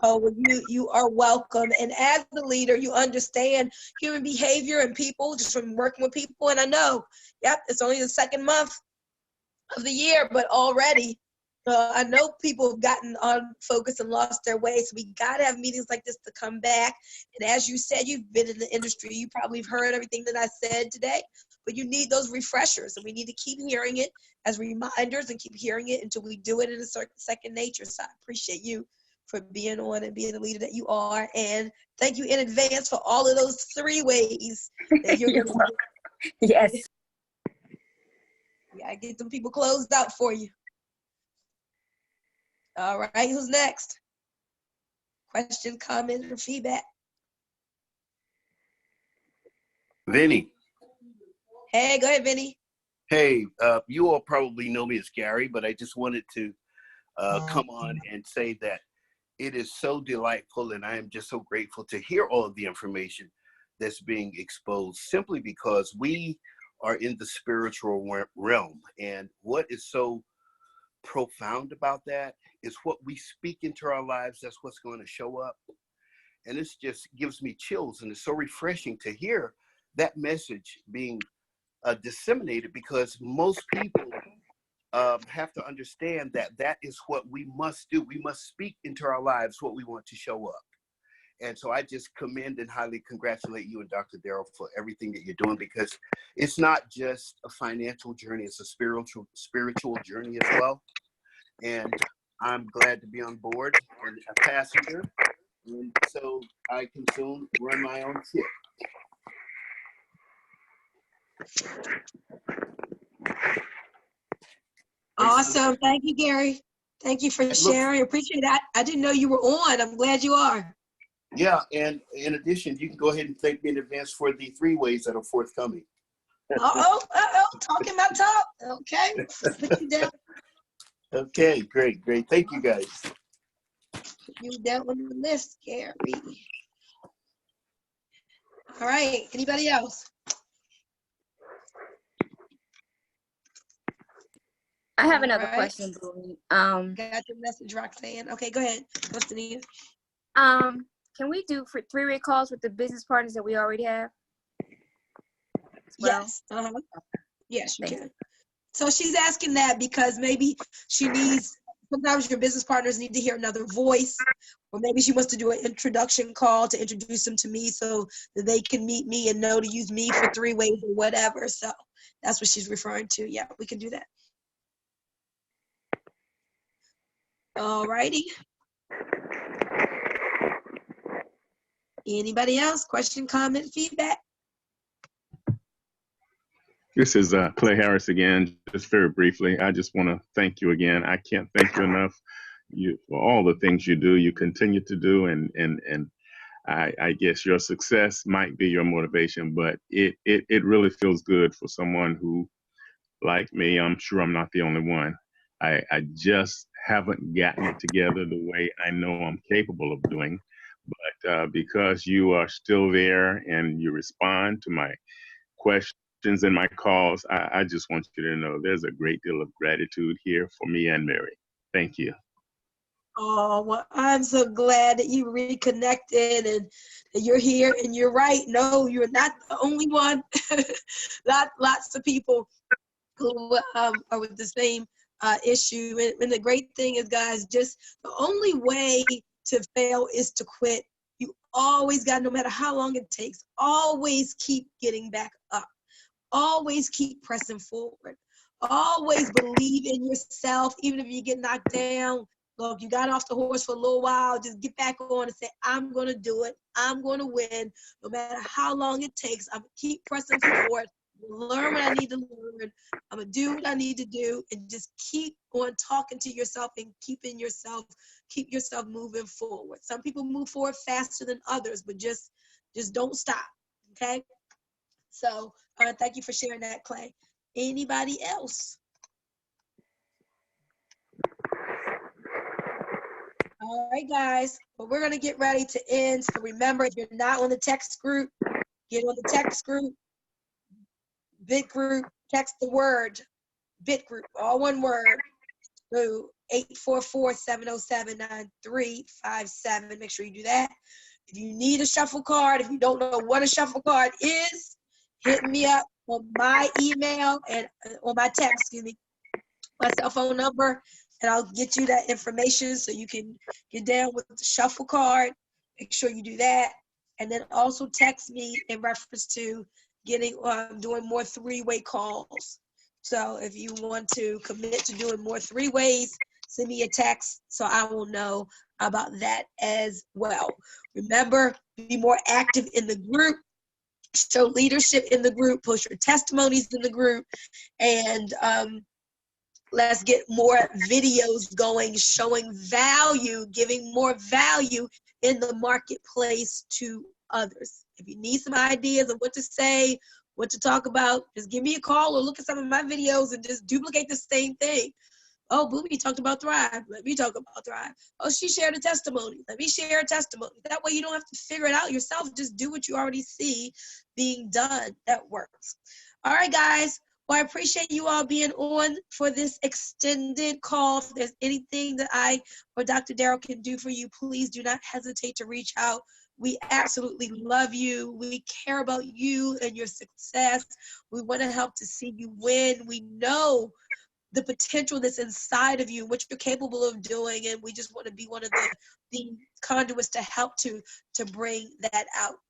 Oh, well, you are welcome. And as the leader, you understand human behavior and people just from working with people. And I know, yep, it's only the second month of the year, but already I know people have gotten on focus and lost their way. So we got to have meetings like this to come back. And as you said, you've been in the industry. You probably have heard everything that I said today, but you need those refreshers, and we need to keep hearing it as reminders and keep hearing it until we do it in a second nature. So I appreciate you for being on and being the leader that you are. And thank you in advance for all of those 3 ways that you're going to do. Yes. Yeah, I get them people closed out for you. All right, who's next? Question, comment, or feedback? Vinny. Hey, go ahead, Vinny. Hey, you all probably know me as Gary, but I just wanted to come on and say that it is so delightful, and I am just so grateful to hear all of the information that's being exposed, simply because we are in the spiritual realm. And what is so profound about that is what we speak into our lives. That's what's going to show up. And this just gives me chills, and it's so refreshing to hear that message being disseminated, because most people have to understand that that is what we must do. We must speak into our lives what we want to show up. And so I just commend and highly congratulate you and Dr. Darrell for everything that you're doing, because it's not just a financial journey, it's a spiritual journey as well. And I'm glad to be on board and a passenger. And so I can soon run my own ship. Awesome. Thank you, Gary. Thank you for sharing. Appreciate that. I didn't know you were on. I'm glad you are. Yeah, and in addition, you can go ahead and thank me in advance for the 3 ways that are forthcoming. Talking about top. Okay, put you down. Okay, great. Thank you, guys. Put you down on the list, Gary. All right, anybody else? I have another question, Bunmi. Got your message, Roxanne. Okay, go ahead. What's the need? Can we do for 3-way calls with the business partners that we already have? Well? Yes. Yes, you can. So she's asking that because maybe she needs, sometimes your business partners need to hear another voice, or maybe she wants to do an introduction call to introduce them to me so that they can meet me and know to use me for 3 ways or whatever. So that's what she's referring to. Yeah, we can do that. All righty. Anybody else? Question, comment, feedback? This is Clay Harris again. Just very briefly, I just want to thank you again. I can't thank you enough for all the things you do, you continue to do, and I guess your success might be your motivation, but it really feels good for someone who, like me, I'm sure I'm not the only one. I just haven't gotten it together the way I know I'm capable of doing, but because you are still there and you respond to my questions and my calls, I just want you to know there's a great deal of gratitude here for me and Mary. Thank you. Oh, well, I'm so glad that you reconnected and that you're here. And you're right. No, you're not the only one. Lots of people who are with the same issue. And the great thing is, guys, just the only way to fail is to quit. You always got, no matter how long it takes, always keep getting back up. Always keep pressing forward. Always believe in yourself, even if you get knocked down. Look, you got off the horse for a little while. Just get back on and say, I'm going to do it. I'm going to win. No matter how long it takes, I'm going to keep pressing forward. Learn what I need to learn. I'm going to do what I need to do, and just keep on talking to yourself and keep yourself moving forward. Some people move forward faster than others, but just don't stop. Okay? So thank you for sharing that, Clay. Anybody else? All right, guys. Well, we're going to get ready to end. So remember, if you're not on the text group, get on the text group, bit group, text the word, bit group, all one word, to 844-707-9357. Make sure you do that. If you need a shuffle card, if you don't know what a shuffle card is, hit me up on my email and on my text, my cell phone number, and I'll get you that information so you can get down with the shuffle card. Make sure you do that. And then also text me in reference to doing more three-way calls. So if you want to commit to doing more three-ways, send me a text so I will know about that as well. Remember, be more active in the group. Show leadership in the group. Post your testimonies in the group. And let's get more videos going, showing value, giving more value in the marketplace to others. If you need some ideas of what to say, what to talk about, just give me a call or look at some of my videos and just duplicate the same thing. Oh, Bunmi talked about Thrive. Let me talk about Thrive. Oh, she shared a testimony. Let me share a testimony. That way you don't have to figure it out yourself. Just do what you already see being done. That works. All right, guys. Well, I appreciate you all being on for this extended call. If there's anything that I or Dr. Darryl can do for you, please do not hesitate to reach out. We absolutely love you. We care about you and your success. We want to help to see you win. We know the potential that's inside of you, what you're capable of doing, and we just want to be one of the conduits to help to bring that out.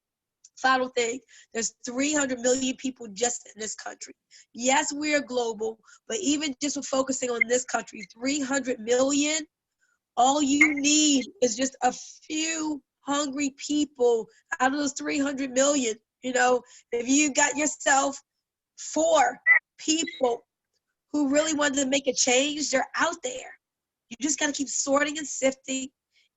Final thing, there's 300 million people just in this country. Yes, we are global, but even just with focusing on this country, 300 million, all you need is just a few hungry people out of those 300 million. You know, if you got yourself 4 people who really wanted to make a change, they're out there. You just got to keep sorting and sifting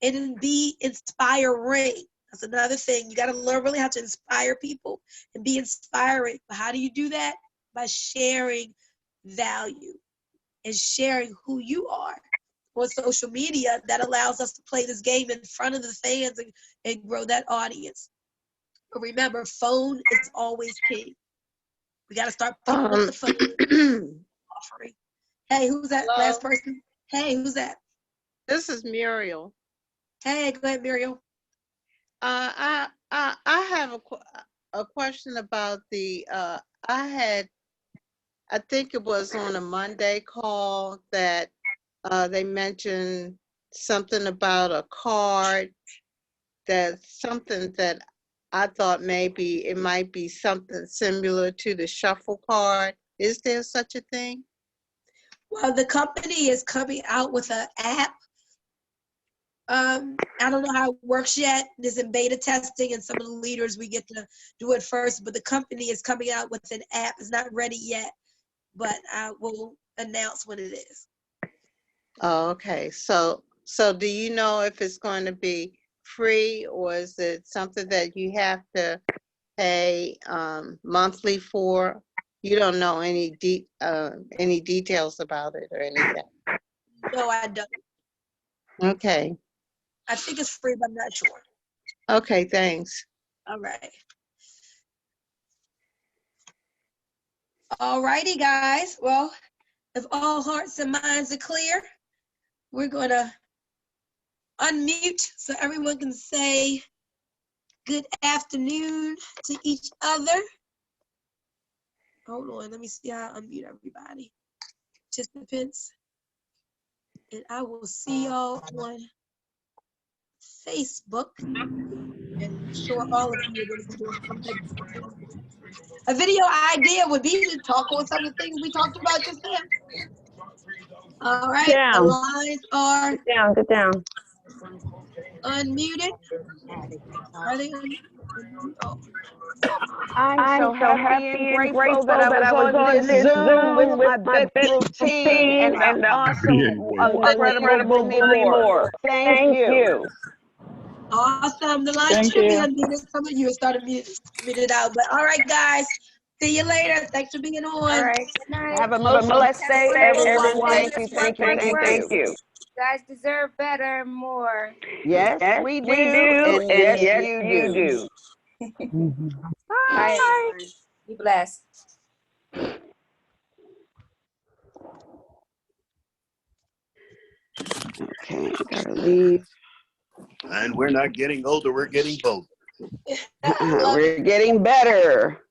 and then be inspiring. That's another thing. You got to learn really how to inspire people and be inspiring. But how do you do that? By sharing value and sharing who you are on social media. That allows us to play this game in front of the fans and grow that audience. But remember, phone is always king. We got to start picking up the phone. Offering. Hey, who's that? Hello? Last person? Hey, who's that? This is Muriel. Hey, go ahead, Muriel. I have a question about the I think it was on a Monday call that they mentioned something about a card, that's something that I thought maybe it might be something similar to the shuffle card. Is there such a thing? Well, the company is coming out with an app. I don't know how it works yet. It's in beta testing, and some of the leaders, we get to do it first, but the company is coming out with an app. It's not ready yet, but I will announce when it is. Oh, okay. So do you know if it's going to be free, or is it something that you have to pay monthly for? You don't know any details about it or anything? No, I don't. Okay. I think it's free, but I'm not sure. Okay, thanks. All right. All righty, guys. Well, if all hearts and minds are clear, we're going to unmute so everyone can say good afternoon to each other. Hold on, let me see how I unmute everybody. Participants. And I will see y'all on Facebook. And I'm sure all of you are going to be doing some type of a video idea would be to talk on some of the things we talked about just now. All right, the lines are Get down. unmuted. Are they oh. I'm so happy and grateful that I was on this Zoom with my bedroom team and the awesome, incredible Bunmi Moore. Thank you. Awesome. The line should be unmuted. Some of you have started muted out. But all right, guys. See you later. Thanks for being on. All right. Good night. Have a most blessed day, everyone. Thank you. You guys deserve better and more. Yes, we do. And yes, you do. Bye, everyone. Be blessed. Okay, gotta leave. And we're not getting older, we're getting bolder. We're getting better.